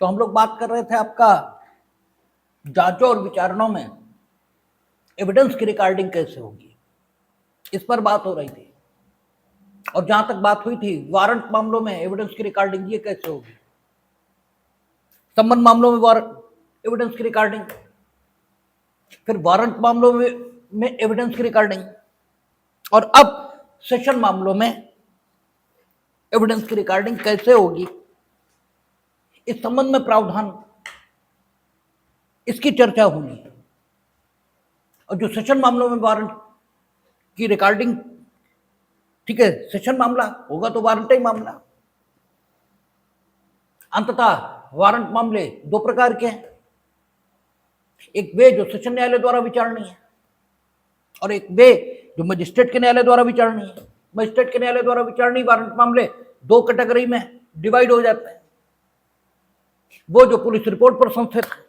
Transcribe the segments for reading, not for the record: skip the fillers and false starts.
तो हम लोग बात कर रहे थे आपका जांचों और विचारणों में एविडेंस की रिकॉर्डिंग कैसे होगी, इस पर बात हो रही थी। और जहां तक बात हुई थी वारंट मामलों में एविडेंस की रिकॉर्डिंग ये कैसे होगी, संबंध मामलों में वारंट एविडेंस की रिकॉर्डिंग, फिर वारंट मामलों में एविडेंस की रिकॉर्डिंग, और अब सेशन मामलों में एविडेंस की रिकॉर्डिंग कैसे होगी, इस संबंध में प्रावधान, इसकी चर्चा होनी है। और जो सेशन मामलों में वारंट की रिकॉर्डिंग, ठीक है, सेशन मामला होगा तो वारंट ही मामला। अंततः वारंट मामले दो प्रकार के हैं, एक वे जो सेशन न्यायालय द्वारा विचारणीय है और एक वे जो मजिस्ट्रेट के न्यायालय द्वारा विचारणीय है। मजिस्ट्रेट के न्यायालय द्वारा विचारणीय वारंट मामले दो कैटेगरी में डिवाइड हो जाते हैं, वो जो पुलिस रिपोर्ट पर संस्थित है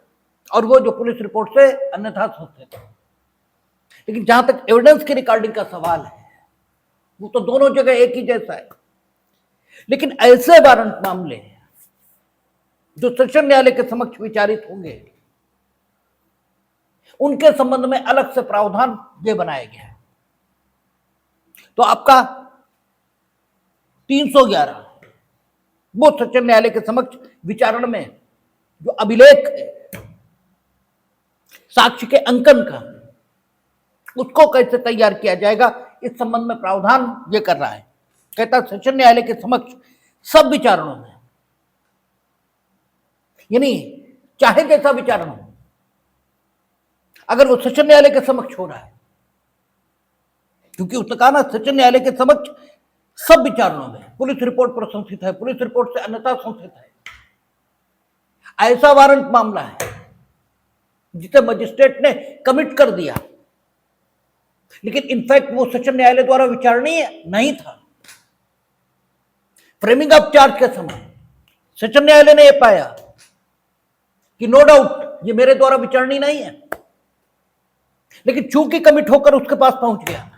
और वो जो पुलिस रिपोर्ट से अन्यथा संस्थित है। लेकिन जहां तक एविडेंस की रिकॉर्डिंग का सवाल है, वो तो दोनों जगह एक ही जैसा है। लेकिन ऐसे वारंट मामले जो सेशन न्यायालय के समक्ष विचारित होंगे, उनके संबंध में अलग से प्रावधान ये बनाया गया है। तो आपका 311 वो सेशन न्यायालय के समक्ष विचारण में जो अभिलेख है साक्ष्य के अंकन का, उसको कैसे तैयार किया जाएगा, इस संबंध में प्रावधान ये कर रहा है। कहता सेशन न्यायालय के समक्ष सब विचारणों में, यानी चाहे जैसा विचारण हो, अगर वो सेशन न्यायालय के समक्ष हो रहा है, क्योंकि उसने कहा ना सेशन न्यायालय के समक्ष सब विचारणों में पुलिस रिपोर्ट पर संस्थित है, पुलिस रिपोर्ट से अन्यथा संस्थित है, ऐसा वारंट मामला है जिसे मजिस्ट्रेट ने कमिट कर दिया, लेकिन इनफैक्ट वो सेशन न्यायालय द्वारा विचारणीय नहीं था। फ्रेमिंग ऑफ चार्ज के समय सेशन न्यायालय ने यह पाया कि नो डाउट ये मेरे द्वारा विचारणीय नहीं है, लेकिन चूंकि कमिट होकर उसके पास पहुंच गया,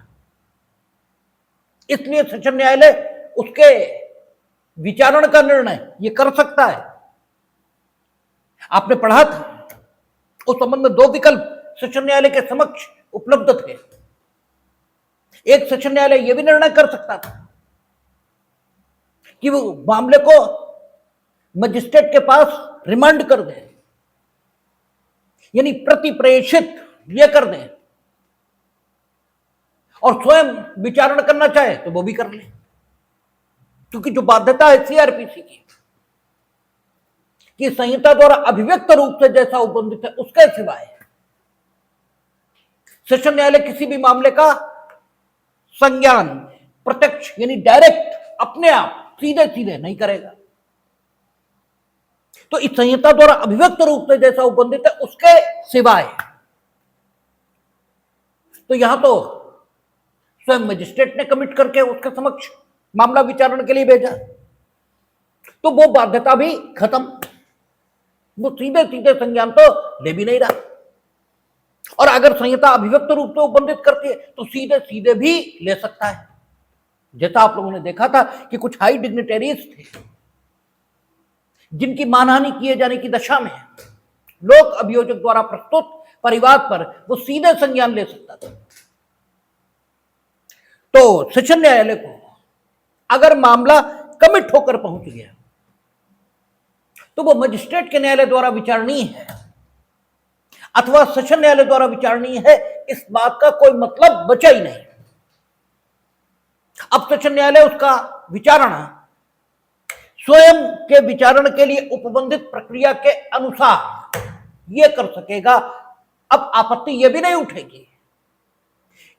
इसलिए सेशन न्यायालय उसके विचारण का निर्णय ये कर सकता है। आपने पढ़ा था उस संबंध में दो विकल्प सेशन न्यायालय के समक्ष उपलब्ध थे। एक सेशन न्यायालय यह भी निर्णय कर सकता था कि वो मामले को मजिस्ट्रेट के पास रिमांड कर दे, यानी प्रति प्रेषित ये कर दे, और स्वयं विचारण करना चाहे तो वो भी कर ले, क्योंकि जो बाध्यता है सीआरपीसी की कि संहिता द्वारा अभिव्यक्त रूप से जैसा उपबंधित है उसके सिवाय सेशन न्यायालय किसी भी मामले का संज्ञान प्रत्यक्ष यानी डायरेक्ट अपने आप सीधे सीधे नहीं करेगा। तो इस संहिता द्वारा अभिव्यक्त रूप से जैसा उपबंधित है उसके सिवाय, तो यहां तो स्वयं मजिस्ट्रेट ने कमिट करके उसके समक्ष मामला विचारण के लिए भेजा, तो वो बाध्यता भी खत्म, वो सीधे सीधे संज्ञान तो ले भी नहीं रहा। और अगर संहिता अभिव्यक्त रूप से उपबंधित करती है तो सीधे सीधे भी ले सकता है। जैसा आप लोगों ने देखा था कि कुछ हाई डिग्निटरीज थे जिनकी मानहानि किए जाने की दशा में लोक अभियोजक द्वारा प्रस्तुत परिवाद पर वो सीधे संज्ञान ले सकता था। तो सेशन न्यायालय को अगर मामला कमिट होकर पहुंच गया तो वो मजिस्ट्रेट के न्यायालय द्वारा विचारणीय है अथवा सेशन न्यायालय द्वारा विचारणीय है, इस बात का कोई मतलब बचा ही नहीं। अब सेशन न्यायालय उसका विचारणा स्वयं के विचारण के लिए उपबंधित प्रक्रिया के अनुसार यह कर सकेगा। अब आपत्ति यह भी नहीं उठेगी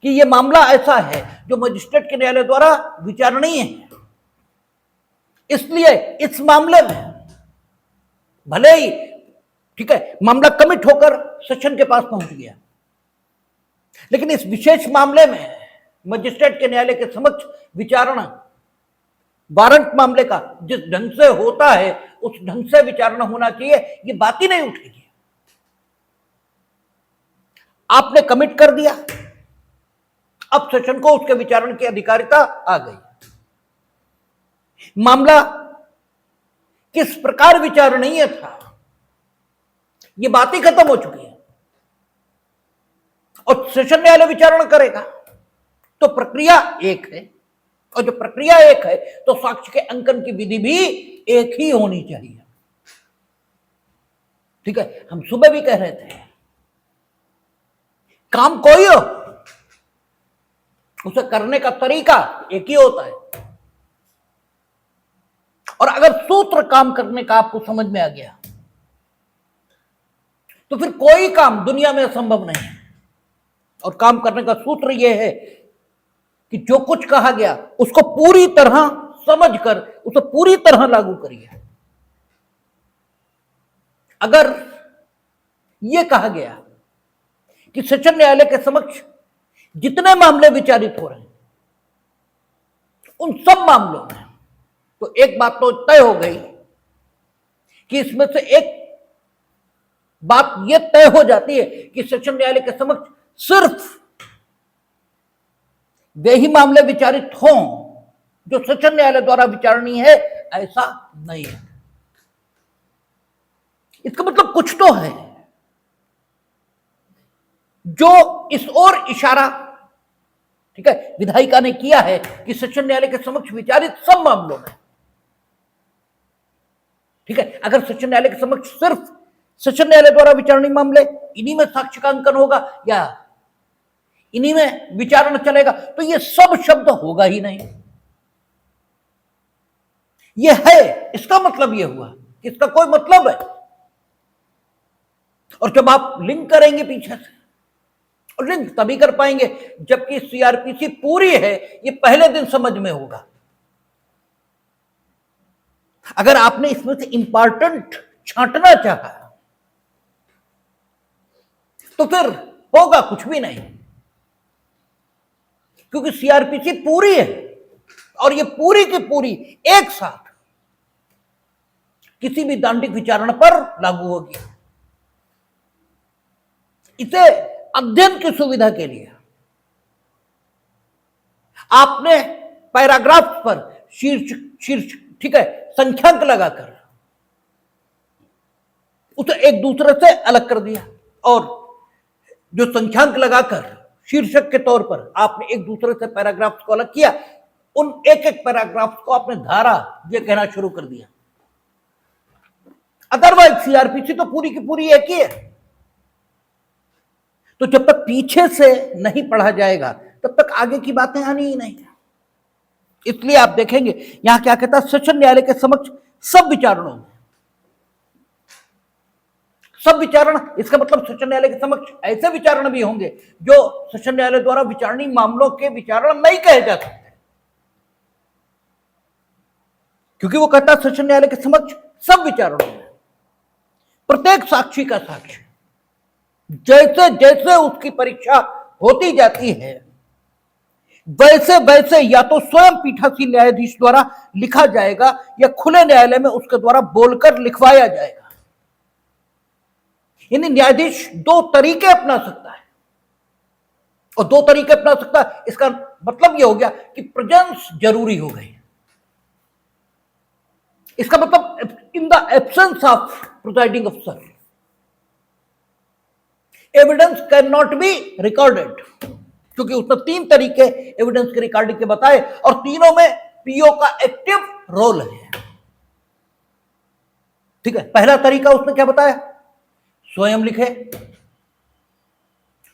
कि यह मामला ऐसा है जो मजिस्ट्रेट के न्यायालय द्वारा विचारणीय है, इसलिए इस मामले में भले ही ठीक है मामला कमिट होकर सेशन के पास पहुंच गया, लेकिन इस विशेष मामले में मजिस्ट्रेट के न्यायालय के समक्ष विचारणा वारंट मामले का जिस ढंग से होता है उस ढंग से विचारणा होना चाहिए, ये बात ही नहीं उठेगी। आपने कमिट कर दिया, अब सेशन को उसके विचारण की अधिकारिता आ गई। मामला किस प्रकार विचारणीय था ये बात ही खत्म हो चुकी है। और सेशन न्यायालय विचारणा करेगा तो प्रक्रिया एक है, और जो प्रक्रिया एक है तो साक्ष्य के अंकन की विधि भी एक ही होनी चाहिए। ठीक है, हम सुबह भी कह रहे थे काम कोई हो, उसे करने का तरीका एक ही होता है। और अगर सूत्र काम करने का आपको समझ में आ गया तो फिर कोई काम दुनिया में असंभव नहीं है। और काम करने का सूत्र यह है कि जो कुछ कहा गया उसको पूरी तरह समझकर उसे पूरी तरह लागू करिए। अगर यह कहा गया कि सेशन न्यायालय के समक्ष जितने मामले विचारित हो रहे हैं उन सब मामलों में, तो एक बात तो तय हो गई कि इसमें से एक बात यह तय हो जाती है कि सेशन न्यायालय के समक्ष सिर्फ वे ही मामले विचारित हों जो सेशन न्यायालय द्वारा विचारणीय है, ऐसा नहीं है। इसका मतलब कुछ तो है जो इस ओर इशारा, ठीक है, विधायिका ने किया है कि सेशन न्यायालय के समक्ष विचारित सब मामलों में, ठीक है, अगर सेशन न्यायालय के समक्ष सिर्फ सेशन न्यायालय द्वारा विचारणीय मामले, इन्हीं में साक्ष्य का अंकन होगा या इन्हीं में विचारण चलेगा, तो ये सब शब्द होगा ही नहीं। ये है, इसका मतलब ये हुआ कि इसका कोई मतलब है। और जब आप लिंक करेंगे पीछे से, और लिंक तभी कर पाएंगे जबकि सीआरपीसी पूरी है, ये पहले दिन समझ में होगा। अगर आपने इसमें से इंपॉर्टेंट छांटना चाहा तो फिर होगा कुछ भी नहीं, क्योंकि सीआरपीसी पूरी है और ये पूरी की पूरी एक साथ किसी भी दांडिक विचारणा पर लागू होगी। इसे अध्ययन की सुविधा के लिए आपने पैराग्राफ पर शीर्ष ठीक है, संख्यांक लगाकर उसे एक दूसरे से अलग कर दिया, और जो संख्यांक लगाकर शीर्षक के तौर पर आपने एक दूसरे से पैराग्राफ को अलग किया, उन एक एक पैराग्राफ को आपने धारा ये कहना शुरू कर दिया। अदरवाइज सीआरपीसी तो पूरी की पूरी एक ही है। तो जब तक पीछे से नहीं पढ़ा जाएगा तब तक आगे की बातें आनी ही नहीं। इसलिए आप देखेंगे यहां क्या कहता है, सेशन न्यायालय के समक्ष सब विचारणों में, सब विचारण, इसका मतलब सेशन न्यायालय के समक्ष ऐसे विचारण भी होंगे जो सेशन न्यायालय द्वारा विचारणीय मामलों के विचारण नहीं कहे जा सकते, क्योंकि वो कहता है सेशन न्यायालय के समक्ष सब विचारणों में प्रत्येक साक्षी का साक्ष्य जैसे जैसे उसकी परीक्षा होती जाती है वैसे वैसे या तो स्वयं पीठासीन न्यायाधीश द्वारा लिखा जाएगा या खुले न्यायालय में उसके द्वारा बोलकर लिखवाया जाएगा। यानी न्यायाधीश दो तरीके अपना सकता है, और दो तरीके अपना सकता है इसका मतलब यह हो गया कि प्रेजेंस जरूरी हो गई। इसका मतलब in the absence of presiding अफसर evidence can not be recorded, क्योंकि उसने तीन तरीके एविडेंस के रिकॉर्डिंग के बताए और तीनों में पीओ का एक्टिव रोल है। ठीक है, पहला तरीका उसने क्या बताया, स्वयं लिखे।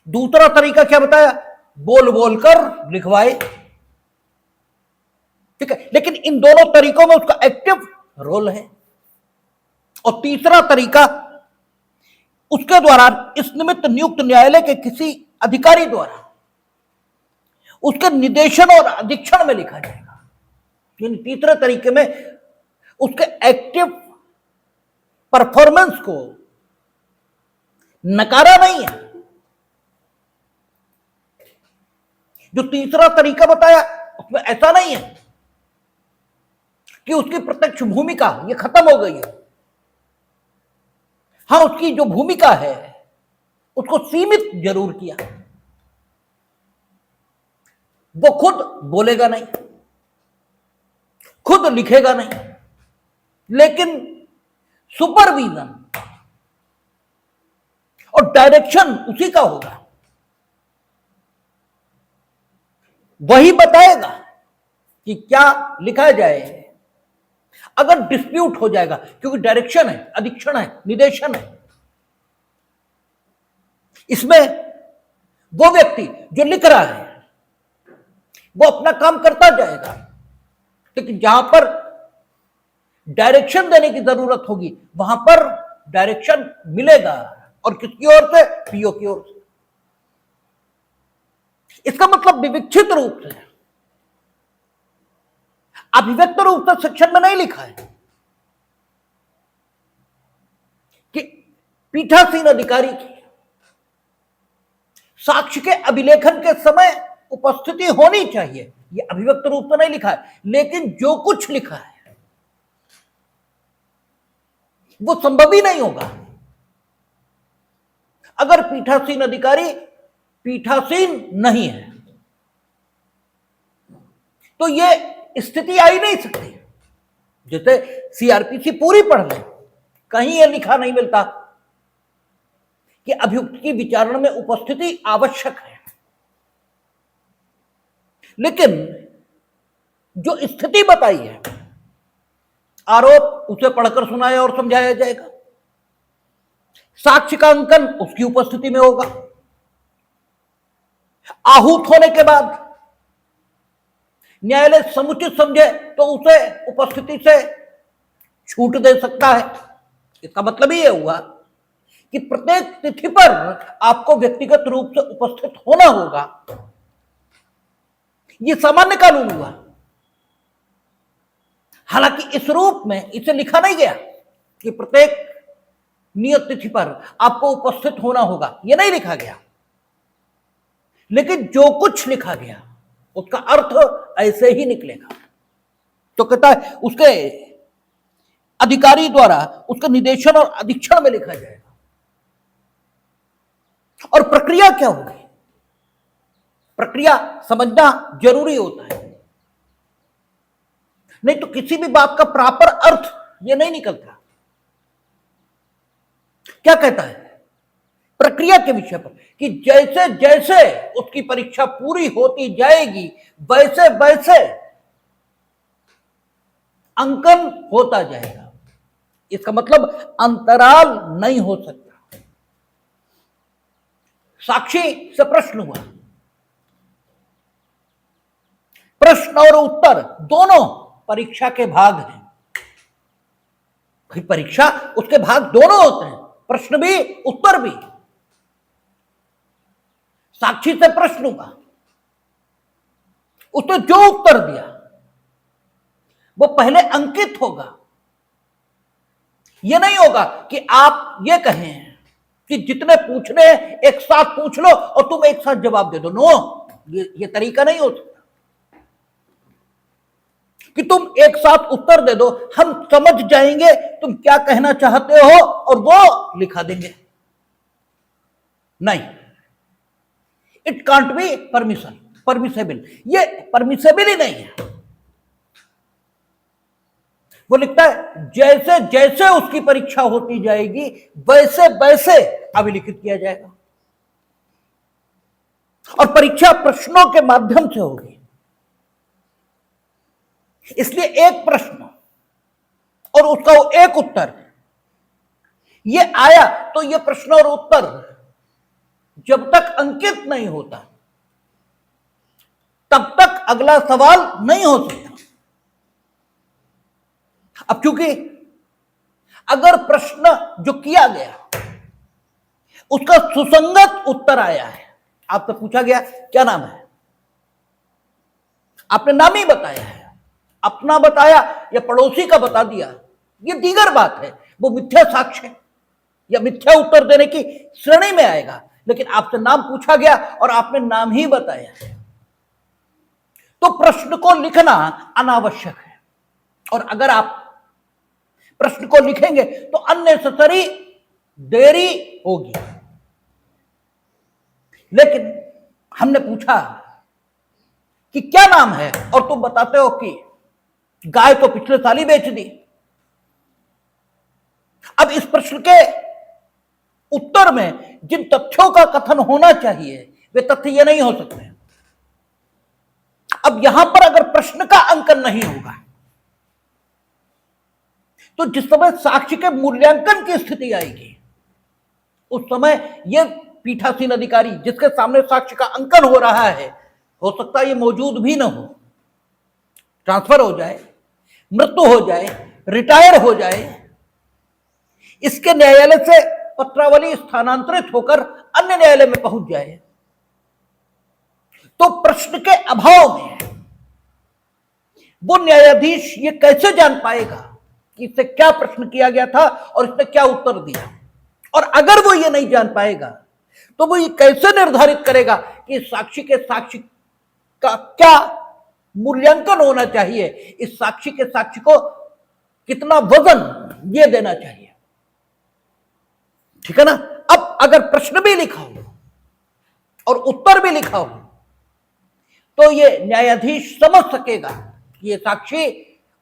दूसरा तरीका क्या बताया, बोल बोलकर लिखवाए। ठीक है, लेकिन इन दोनों तरीकों में उसका एक्टिव रोल है। और तीसरा तरीका उसके द्वारा इस निमित्त नियुक्त न्यायालय के किसी अधिकारी द्वारा उसके निदेशन और अधीक्षण में लिखा जाएगा। यानी तीसरे तरीके में उसके एक्टिव परफॉर्मेंस को नकारा नहीं है। जो तीसरा तरीका बताया उसमें ऐसा नहीं है कि उसकी प्रत्यक्ष भूमिका ये खत्म हो गई है। हाँ, उसकी जो भूमिका है उसको सीमित जरूर किया। वो खुद बोलेगा नहीं, खुद लिखेगा नहीं, लेकिन सुपरविजन और डायरेक्शन उसी का होगा, वही बताएगा कि क्या लिखा जाए। अगर डिस्प्यूट हो जाएगा, क्योंकि डायरेक्शन है, अधीक्षण है, निर्देशन है, इसमें वो व्यक्ति जो लिख रहा है वो अपना काम करता जाएगा, लेकिन जहां पर डायरेक्शन देने की जरूरत होगी वहां पर डायरेक्शन मिलेगा, और किसकी ओर से? पीओ की ओर से। इसका मतलब विविक्षित रूप से, अभिव्यक्त रूप से सेक्शन में नहीं लिखा है कि पीठासीन अधिकारी की साक्ष्य के अभिलेखन के समय उपस्थिति होनी चाहिए, यह अभिव्यक्त रूप से नहीं लिखा है, लेकिन जो कुछ लिखा है वो संभव ही नहीं होगा अगर पीठासीन अधिकारी पीठासीन नहीं है, तो यह स्थिति आ ही नहीं सकती। जैसे सीआरपीसी पूरी पढ़ ले, कहीं यह लिखा नहीं मिलता कि अभियुक्त की विचारणा में उपस्थिति आवश्यक है, लेकिन जो स्थिति बताई है, आरोप उसे पढ़कर सुनाया और समझाया जाएगा, साक्ष्य का अंकन उसकी उपस्थिति में होगा, आहूत होने के बाद न्यायालय समुचित समझे तो उसे उपस्थिति से छूट दे सकता है। इसका मतलब ये हुआ कि प्रत्येक तिथि पर आपको व्यक्तिगत रूप से उपस्थित होना होगा। यह सामान्य कानून हुआ, हालांकि इस रूप में इसे लिखा नहीं गया कि प्रत्येक नियत तिथि पर आपको उपस्थित होना होगा, यह नहीं लिखा गया, लेकिन जो कुछ लिखा गया उसका अर्थ ऐसे ही निकलेगा। तो कहता है उसके अधिकारी द्वारा उसका निर्देशन और अधीक्षण में लिखा जाएगा। और प्रक्रिया क्या होगी? प्रक्रिया समझना जरूरी होता है, नहीं तो किसी भी बात का प्रॉपर अर्थ यह नहीं निकलता। क्या कहता है प्रक्रिया के विषय पर कि जैसे जैसे उसकी परीक्षा पूरी होती जाएगी वैसे वैसे अंकन होता जाएगा। इसका मतलब अंतराल नहीं हो सकता। साक्षी से प्रश्न हुआ, प्रश्न और उत्तर दोनों परीक्षा के भाग हैं। भाई परीक्षा उसके भाग दोनों होते हैं, प्रश्न भी उत्तर भी। साक्षी से प्रश्न हुआ, उसने जो उत्तर दिया वो पहले अंकित होगा। यह नहीं होगा कि आप ये कहें कि जितने पूछने एक साथ पूछ लो और तुम एक साथ जवाब दे दो। नो, ये तरीका नहीं हो सकता कि तुम एक साथ उत्तर दे दो, हम समझ जाएंगे तुम क्या कहना चाहते हो और वो लिखा देंगे। नहीं, इट कांट बी परमिसेबल। ये परमिसेबल ही नहीं है। वो लिखता है जैसे जैसे उसकी परीक्षा होती जाएगी वैसे वैसे अभिलिखित किया जाएगा, और परीक्षा प्रश्नों के माध्यम से होगी। इसलिए एक प्रश्न और उसका एक उत्तर ये आया तो ये प्रश्न और उत्तर जब तक अंकित नहीं होता तब तक अगला सवाल नहीं हो सकता। अब क्योंकि अगर प्रश्न जो किया गया उसका सुसंगत उत्तर आया है, आपसे पूछा गया क्या नाम है, आपने नाम ही बताया है, अपना बताया या पड़ोसी का बता दिया, यह दीगर बात है, वो मिथ्या साक्ष्य या मिथ्या उत्तर देने की श्रेणी में आएगा। लेकिन आपसे नाम पूछा गया और आपने नाम ही बताया है, तो प्रश्न को लिखना अनावश्यक है। और अगर आप प्रश्न को लिखेंगे तो अननेसेसरी देरी होगी। लेकिन हमने पूछा कि क्या नाम है और तुम बताते हो कि गाय तो पिछले साल ही बेच दी। अब इस प्रश्न के उत्तर में जिन तथ्यों का कथन होना चाहिए वे तथ्य ये नहीं हो सकते। अब यहां पर अगर प्रश्न का अंकन नहीं होगा तो जिस समय साक्ष्य के मूल्यांकन की स्थिति आएगी उस समय यह पीठासीन अधिकारी जिसके सामने साक्ष्य का अंकन हो रहा है, हो सकता है ये मौजूद भी ना हो, ट्रांसफर हो जाए, मृत्यु हो जाए, रिटायर हो जाए, इसके न्यायालय से पत्रावली स्थानांतरित होकर अन्य न्यायालय में पहुंच जाए, तो प्रश्न के अभाव में वो न्यायाधीश ये कैसे जान पाएगा कि इससे क्या प्रश्न किया गया था और इसने क्या उत्तर दिया। और अगर वो ये नहीं जान पाएगा तो वो ये कैसे निर्धारित करेगा कि साक्षी के साक्ष्य का क्या मूल्यांकन होना चाहिए, इस साक्षी के साक्ष्य को कितना वजन ये देना चाहिए। ठीक है ना। अब अगर प्रश्न भी लिखा हो और उत्तर भी लिखा हो तो ये न्यायाधीश समझ सकेगा कि ये साक्षी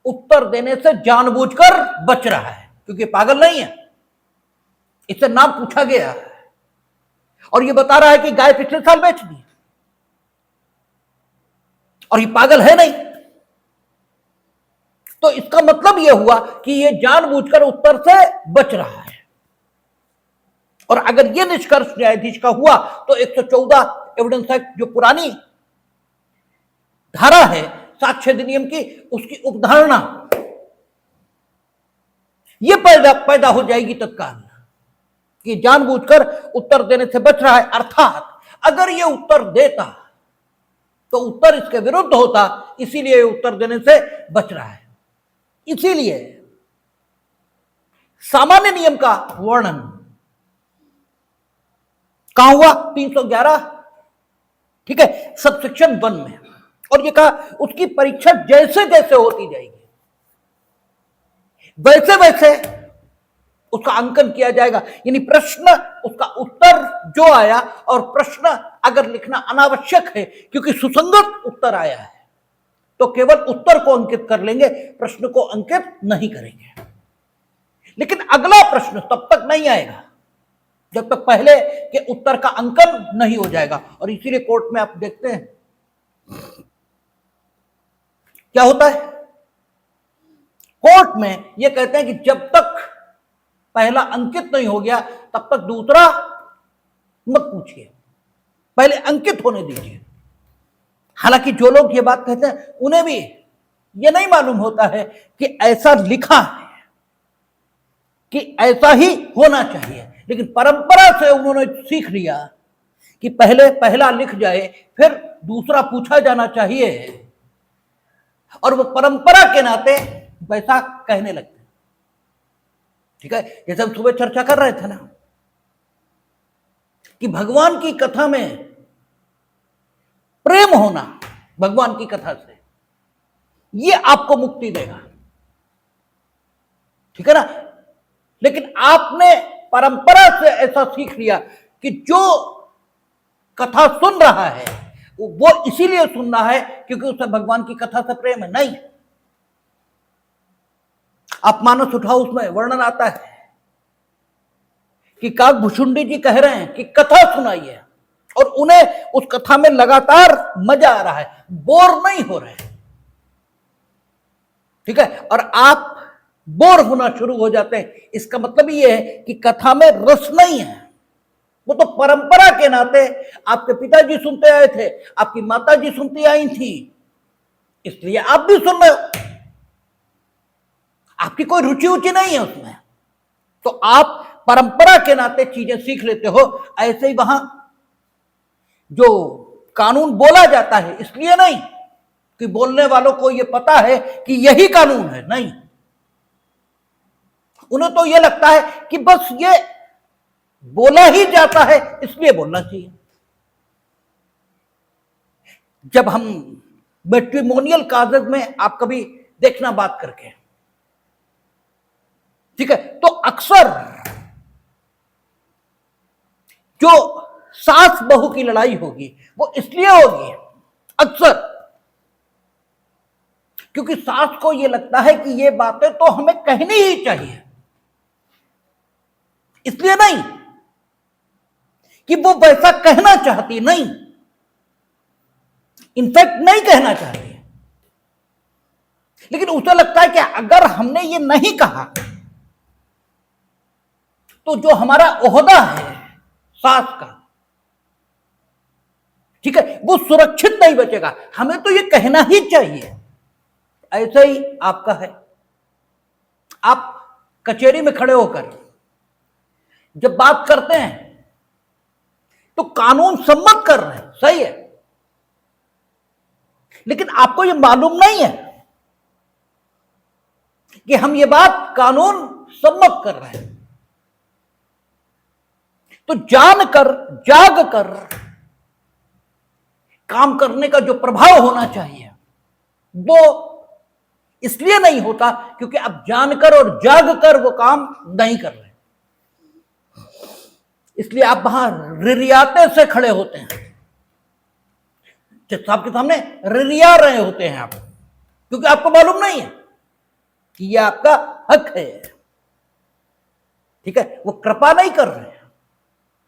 उत्तर देने से जानबूझकर बच रहा है, क्योंकि पागल नहीं है, इससे नाम पूछा गया है और ये बता रहा है कि गाय पिछले साल बेच दी और ये पागल है नहीं। तो इसका मतलब यह हुआ कि ये जानबूझकर उत्तर से बच रहा है। और अगर यह निष्कर्ष न्यायाधीश का हुआ तो 114 एविडेंस एक्ट जो पुरानी धारा है साक्ष्य अधिनियम की, उसकी उपधारणा यह पैदा हो जाएगी तत्काल कि जानबूझकर उत्तर देने से बच रहा है। अर्थात अगर यह उत्तर देता तो उत्तर इसके विरुद्ध होता, इसीलिए उत्तर देने से बच रहा है। इसीलिए सामान्य नियम का वर्णन कहां हुआ? 311, ठीक है, सबसेक्शन 1 में। और ये कहा उसकी परीक्षा जैसे जैसे होती जाएगी वैसे वैसे उसका अंकन किया जाएगा। यानी प्रश्न, उसका उत्तर जो आया, और प्रश्न अगर लिखना अनावश्यक है क्योंकि सुसंगत उत्तर आया है तो केवल उत्तर को अंकित कर लेंगे, प्रश्न को अंकित नहीं करेंगे। लेकिन अगला प्रश्न तब तक नहीं आएगा जब तक पहले के उत्तर का अंकन नहीं हो जाएगा। और इसीलिए कोर्ट में आप देखते हैं क्या होता है, कोर्ट में यह कहते हैं कि जब तक पहला अंकित नहीं हो गया तब तक दूसरा मत पूछिए, पहले अंकित होने दीजिए। हालांकि जो लोग ये बात कहते हैं उन्हें भी यह नहीं मालूम होता है कि ऐसा लिखा है कि ऐसा ही होना चाहिए, लेकिन परंपरा से उन्होंने सीख लिया कि पहले पहला लिख जाए फिर दूसरा पूछा जाना चाहिए, और वो परंपरा के नाते वैसा कहने लगते। ठीक है, जैसे हम सुबह चर्चा कर रहे थे ना कि भगवान की कथा में प्रेम होना, भगवान की कथा से ये आपको मुक्ति देगा। ठीक है ना। लेकिन आपने परंपरा से ऐसा सीख लिया कि जो कथा सुन रहा है वो इसीलिए सुन रहा है क्योंकि उसे भगवान की कथा से प्रेम है। नहीं, आप मानस उठाओ, उसमें वर्णन आता है कि काकभूषुंडी जी कह रहे हैं कि कथा सुनाइए, और उन्हें उस कथा में लगातार मजा आ रहा है, बोर नहीं हो रहे। ठीक है, और आप बोर होना शुरू हो जाते हैं। इसका मतलब यह है कि कथा में रस नहीं है। वो तो परंपरा के नाते आपके पिताजी सुनते आए थे, आपकी माताजी सुनती आई थी, इसलिए आप भी सुन रहे हो। आपकी कोई रुचि उचि नहीं है उसमें, तो आप परंपरा के नाते चीजें सीख लेते हो। ऐसे ही वहां जो कानून बोला जाता है इसलिए नहीं कि बोलने वालों को यह पता है कि यही कानून है, नहीं, उन्हें तो यह लगता है कि बस ये बोला ही जाता है इसलिए बोलना चाहिए। जब हम मैट्रिमोनियल कागज में आप कभी देखना बात करके, ठीक है, तो अक्सर जो सास बहू की लड़ाई होगी वो इसलिए होगी अक्सर क्योंकि सास को यह लगता है कि ये बातें तो हमें कहनी ही चाहिए, इसलिए नहीं कि वो वैसा कहना चाहती नहीं, इनफैक्ट नहीं कहना चाहती, लेकिन उसे लगता है कि अगर हमने ये नहीं कहा तो जो हमारा ओहदा है सास का, ठीक है, वो सुरक्षित नहीं बचेगा, हमें तो ये कहना ही चाहिए। ऐसा ही आपका है। आप कचहरी में खड़े होकर जब बात करते हैं तो कानून सम्मत कर रहे हैं, सही है, लेकिन आपको ये मालूम नहीं है कि हम ये बात कानून सम्मत कर रहे हैं। तो जानकर जाग कर काम करने का जो प्रभाव होना चाहिए वो इसलिए नहीं होता क्योंकि आप जानकर और जाग कर वो काम नहीं कर रहे, इसलिए आप वहां रिरियाते से खड़े होते हैं, जज साहब के सामने रिरिया रहे होते हैं आप, क्योंकि आपको मालूम नहीं है कि यह आपका हक है, ठीक है। वो कृपा नहीं कर रहे हैं,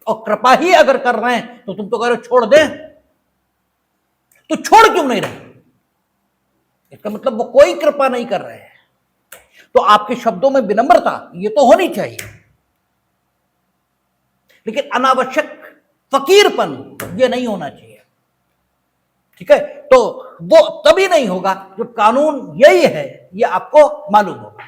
और कृपा ही अगर कर रहे हैं तो तुम तो कह रहे हो छोड़ दें, तो छोड़ क्यों नहीं रहे? इसका मतलब वो कोई कृपा नहीं कर रहे हैं। तो आपके शब्दों में विनम्रता ये तो होनी चाहिए, लेकिन अनावश्यक फकीरपन ये नहीं होना चाहिए, ठीक है। तो वो तभी नहीं होगा जब कानून यही है ये आपको मालूम होगा,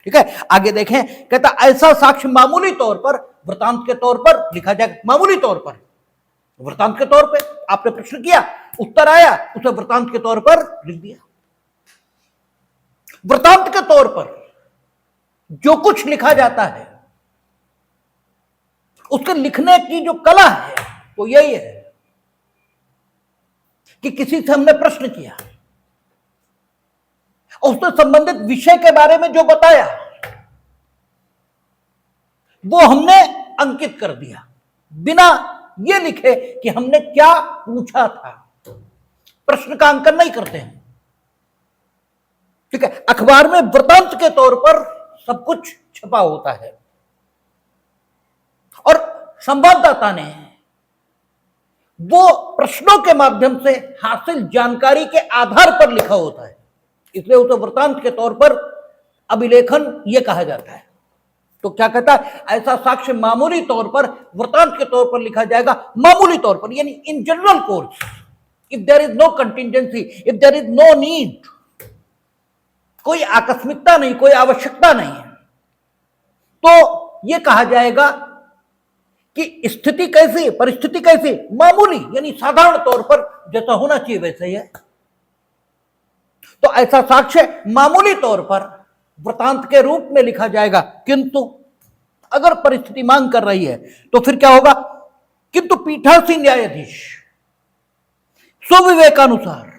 ठीक है। आगे देखें, कहता ऐसा साक्ष्य मामूली तौर पर वृतांत के तौर पर लिखा जाए, मामूली तौर पर वृतांत के तौर पे आपने प्रश्न किया, उत्तर आया, उसे वृतांत के तौर पर लिख दिया। वृतांत के तौर पर जो कुछ लिखा जाता है उसके लिखने की जो कला है वो यही है कि किसी से हमने प्रश्न किया, उससे संबंधित विषय के बारे में जो बताया वो हमने अंकित कर दिया, बिना ये लिखे कि हमने क्या पूछा था। प्रश्न का अंकन नहीं करते हैं, ठीक है। अखबार में वृतांत के तौर पर सब कुछ छपा होता है और संवाददाता ने वो प्रश्नों के माध्यम से हासिल जानकारी के आधार पर लिखा होता है, इसलिए उसे वृतांत के तौर पर अभिलेखन यह कहा जाता है। तो क्या कहता है, ऐसा साक्ष्य मामूली तौर पर वृतांत के तौर पर लिखा जाएगा, मामूली तौर पर, यानी in general course, if there is no contingency, if there is no need, कोई आकस्मिकता नहीं, कोई आवश्यकता नहीं है, तो यह कहा जाएगा कि स्थिति कैसी, परिस्थिति कैसी, मामूली, यानी साधारण तौर पर जैसा होना चाहिए वैसे ही है। तो ऐसा साक्ष्य मामूली तौर पर वृतांत के रूप में लिखा जाएगा, किंतु अगर परिस्थिति मांग कर रही है तो फिर क्या होगा, किंतु पीठासीन न्यायाधीश स्वविवेकानुसार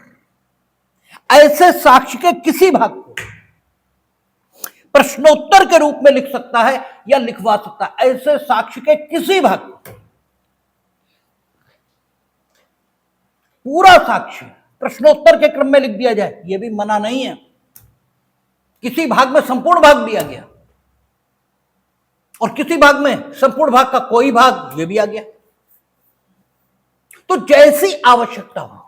ऐसे साक्ष्य के किसी भाग को प्रश्नोत्तर के रूप में लिख सकता है या लिखवा सकता है। ऐसे साक्ष्य के किसी भाग को पूरा साक्ष्य प्रश्नोत्तर के क्रम में लिख दिया जाए, यह भी मना नहीं है। किसी भाग में संपूर्ण भाग दिया गया और किसी भाग में संपूर्ण भाग का कोई भाग, यह भी आ गया। तो जैसी आवश्यकता हो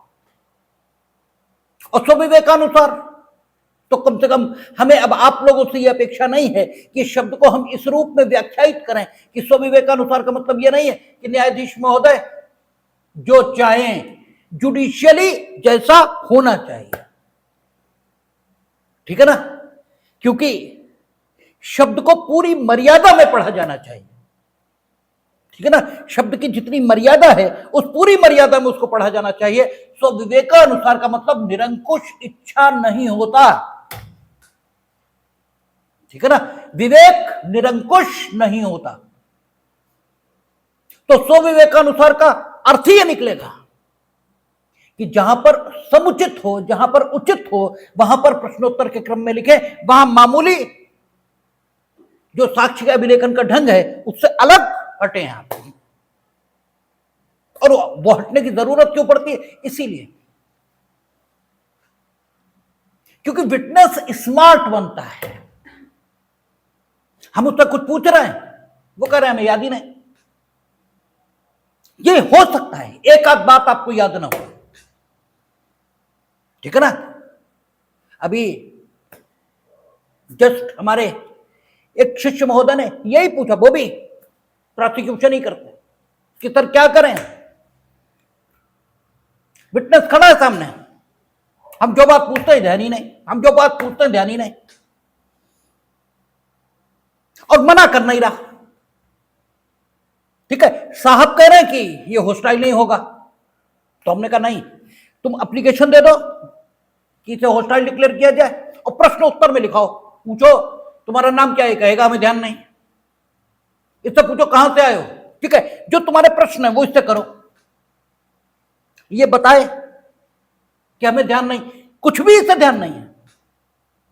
और स्वविवेकानुसार, तो कम से कम हमें अब आप लोगों से यह अपेक्षा नहीं है कि शब्द को हम इस रूप में व्याख्यायित करें कि स्वविवेकानुसार का मतलब यह नहीं है कि न्यायाधीश महोदय जो चाहें, जुडिशियली जैसा होना चाहिए, ठीक है ना, क्योंकि शब्द को पूरी मर्यादा में पढ़ा जाना चाहिए, ठीक है ना। शब्द की जितनी मर्यादा है उस पूरी मर्यादा में उसको पढ़ा जाना चाहिए। स्वविवेकानुसार का मतलब निरंकुश इच्छा नहीं होता, ठीक है ना, विवेक निरंकुश नहीं होता। तो स्वविवेकानुसार का अर्थ ही निकलेगा कि जहां पर समुचित हो, जहां पर उचित हो, वहां पर प्रश्नोत्तर के क्रम में लिखे, वहां मामूली जो साक्ष्य के अभिलेखन का ढंग है उससे अलग हटे हैं आप। और वो हटने की जरूरत क्यों पड़ती है, इसीलिए क्योंकि विटनेस स्मार्ट बनता है। हम उससे कुछ पूछ रहे हैं, वो कह रहे हैं हमें याद ही नहीं, ये हो सकता है एक आध बात आपको याद ना हो, ठीक है ना। अभी जस्ट हमारे एक शिष्य महोदय ने यही पूछा, वो भी प्रोसिक्यूशन ही करते कि सर क्या करें, विटनेस खड़ा है सामने, हम जो बात पूछते हैं ध्यान ही नहीं, हम जो बात पूछते हैं ध्यान ही नहीं, और मना कर नहीं रहा। ठीक है, साहब कह रहे हैं कि ये होस्टाइल नहीं होगा, तो हमने कहा नहीं, तुम एप्लीकेशन दे दो कि इसे होस्टाइल डिक्लेयर किया जाए और प्रश्न उत्तर में लिखाओ, पूछो तुम्हारा नाम क्या है, कहेगा हमें ध्यान नहीं, इससे पूछो कहां से आए हो, ठीक है, जो तुम्हारे प्रश्न है वो इससे करो, ये बताए कि हमें ध्यान नहीं, कुछ भी इससे ध्यान नहीं है,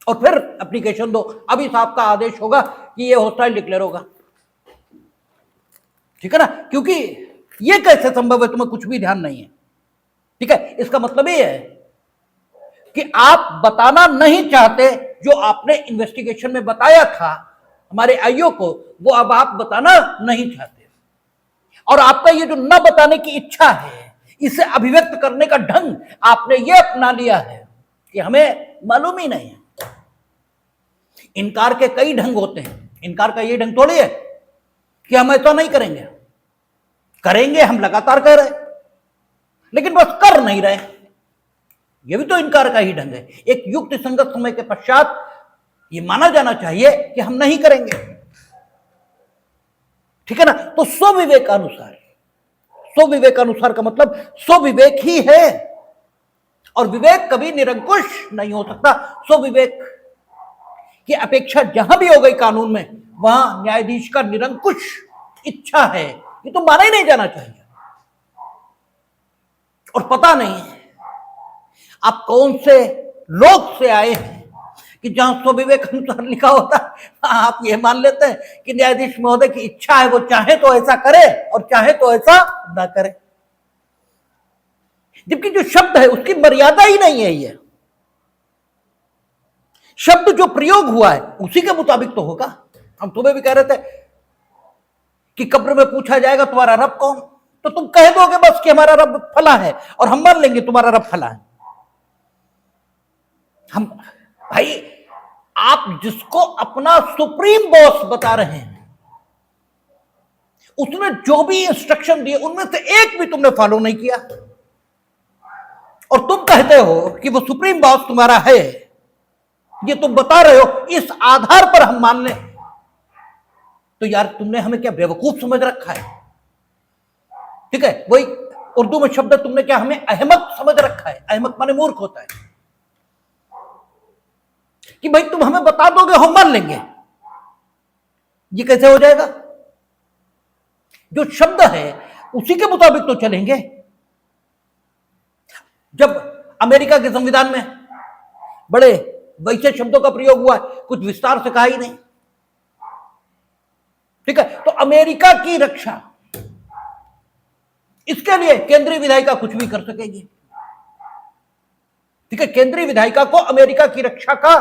और फिर एप्लीकेशन दो, अभी साहब का आदेश होगा कि ये होस्टाइल डिक्लेयर होगा, ठीक है ना। क्योंकि ये कैसे संभव है, तुम्हें कुछ भी ध्यान नहीं है, ठीक है। इसका मतलब ये है कि आप बताना नहीं चाहते, जो आपने इन्वेस्टिगेशन में बताया था हमारे आईओ को, वो अब आप बताना नहीं चाहते, और आपका ये जो न बताने की इच्छा है, इसे अभिव्यक्त करने का ढंग आपने ये अपना लिया है कि हमें मालूम ही नहीं है। इनकार के कई ढंग होते हैं, इनकार का ये ढंग थोड़ी है कि हम ऐसा नहीं करेंगे, करेंगे, हम लगातार कह रहे, लेकिन बस कर नहीं रहे, यह भी तो इनकार का ही ढंग है। एक युक्ति संगत समय के पश्चात यह माना जाना चाहिए कि हम नहीं करेंगे, ठीक है ना। तो स्वविवेकानुसार, स्वविवेकानुसार का मतलब स्वविवेक ही है, और विवेक कभी निरंकुश नहीं हो सकता। स्वविवेक की अपेक्षा जहां भी हो गई कानून में, वहां न्यायाधीश का निरंकुश इच्छा है, ये तो माना ही नहीं जाना चाहिए। और पता नहीं आप कौन से लोग से आए हैं कि जहां स्वविवेक अनुसार लिखा होता है, आप ये मान लेते हैं कि न्यायाधीश महोदय की इच्छा है, वो चाहे तो ऐसा करे और चाहे तो ऐसा ना करे, जबकि जो शब्द है उसकी मर्यादा ही नहीं है। ये शब्द जो प्रयोग हुआ है उसी के मुताबिक तो होगा। हम तुम्हें भी कह रहे थे कि कब्र में पूछा जाएगा तुम्हारा रब कौन, तो तुम कह दोगे बस कि हमारा रब फला है, और हम मान लेंगे तुम्हारा रब फला है। हम भाई, आप जिसको अपना सुप्रीम बॉस बता रहे हैं, उसने जो भी इंस्ट्रक्शन दिए उनमें से एक भी तुमने फॉलो नहीं किया, और तुम कहते हो कि वो सुप्रीम बॉस तुम्हारा है, ये तुम बता रहे हो, इस आधार पर हम मान लें, तो यार तुमने हमें क्या बेवकूफ समझ रखा है, ठीक है। वही उर्दू में शब्द तुमने क्या हमें अहमक समझ रखा है, अहमक माने मूर्ख होता है, कि भाई तुम हमें बता दोगे हम मान लेंगे, ये कैसे हो जाएगा। जो शब्द है उसी के मुताबिक तो चलेंगे। जब अमेरिका के संविधान में बड़े वैसे शब्दों का प्रयोग हुआ है, कुछ विस्तार से कहा ही नहीं, ठीक है। तो अमेरिका की रक्षा, इसके लिए केंद्रीय विधायिका कुछ भी कर सकेगी, ठीक है। केंद्रीय विधायिका को अमेरिका की रक्षा का,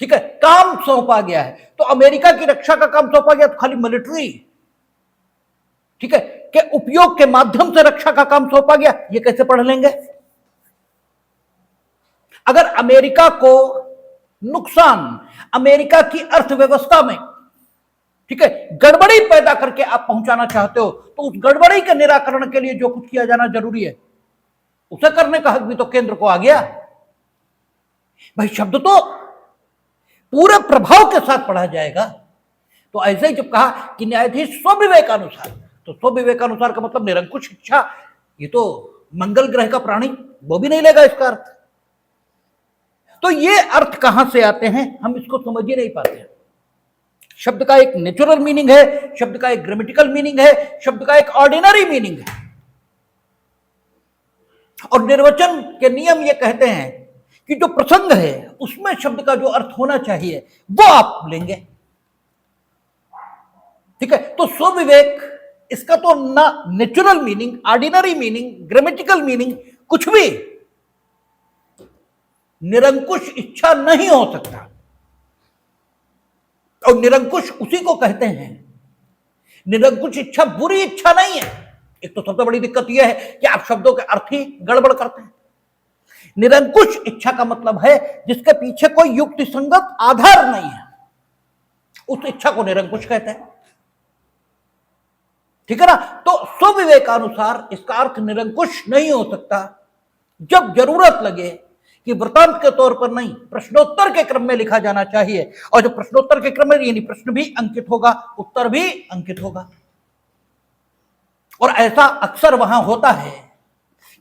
ठीक है, काम सौंपा गया है, तो अमेरिका की रक्षा का काम सौंपा गया, तो खाली मिलिट्री, ठीक है, के उपयोग के माध्यम से रक्षा का काम सौंपा गया, ये कैसे पढ़ लेंगे। अगर अमेरिका को नुकसान अमेरिका की अर्थव्यवस्था में, ठीक है, गड़बड़ी पैदा करके आप पहुंचाना चाहते हो, तो उस गड़बड़ी के निराकरण के लिए जो कुछ किया जाना जरूरी है उसे करने का हक भी तो केंद्र को आ गया। भाई शब्द तो पूरे प्रभाव के साथ पढ़ा जाएगा। तो ऐसे ही जब कहा कि न्यायाधीश स्वविवेकानुसार, तो स्वविवेकानुसार का मतलब निरंकुश इच्छा, ये तो मंगल ग्रह का प्राणी वो भी नहीं लेगा इसका अर्थ। तो ये अर्थ कहां से आते हैं हम इसको समझ ही नहीं पाते। शब्द का एक नेचुरल मीनिंग है, शब्द का एक ग्रामेटिकल मीनिंग है, शब्द का एक ऑर्डिनरी मीनिंग है, और निर्वचन के नियम ये कहते हैं कि जो प्रसंग है उसमें शब्द का जो अर्थ होना चाहिए वो आप लेंगे, ठीक है। तो स्वविवेक, इसका तो ना natural meaning, ordinary meaning, grammatical meaning, कुछ भी निरंकुश इच्छा नहीं हो सकता। और निरंकुश उसी को कहते हैं, निरंकुश इच्छा बुरी इच्छा नहीं है, एक तो सबसे बड़ी दिक्कत यह है कि आप शब्दों के अर्थ ही गड़बड़ करते हैं। निरंकुश इच्छा का मतलब है जिसके पीछे कोई युक्ति संगत आधार नहीं है, उस इच्छा को निरंकुश कहते हैं। ठीक है ना। तो सुविवेकानुसार इसका अर्थ निरंकुश नहीं हो सकता। जब जरूरत लगे कि वृतांत के तौर पर नहीं, प्रश्नोत्तर के क्रम में लिखा जाना चाहिए, और जब प्रश्नोत्तर के क्रम में यानी प्रश्न भी अंकित होगा, उत्तर भी अंकित होगा। और ऐसा अक्सर वहां होता है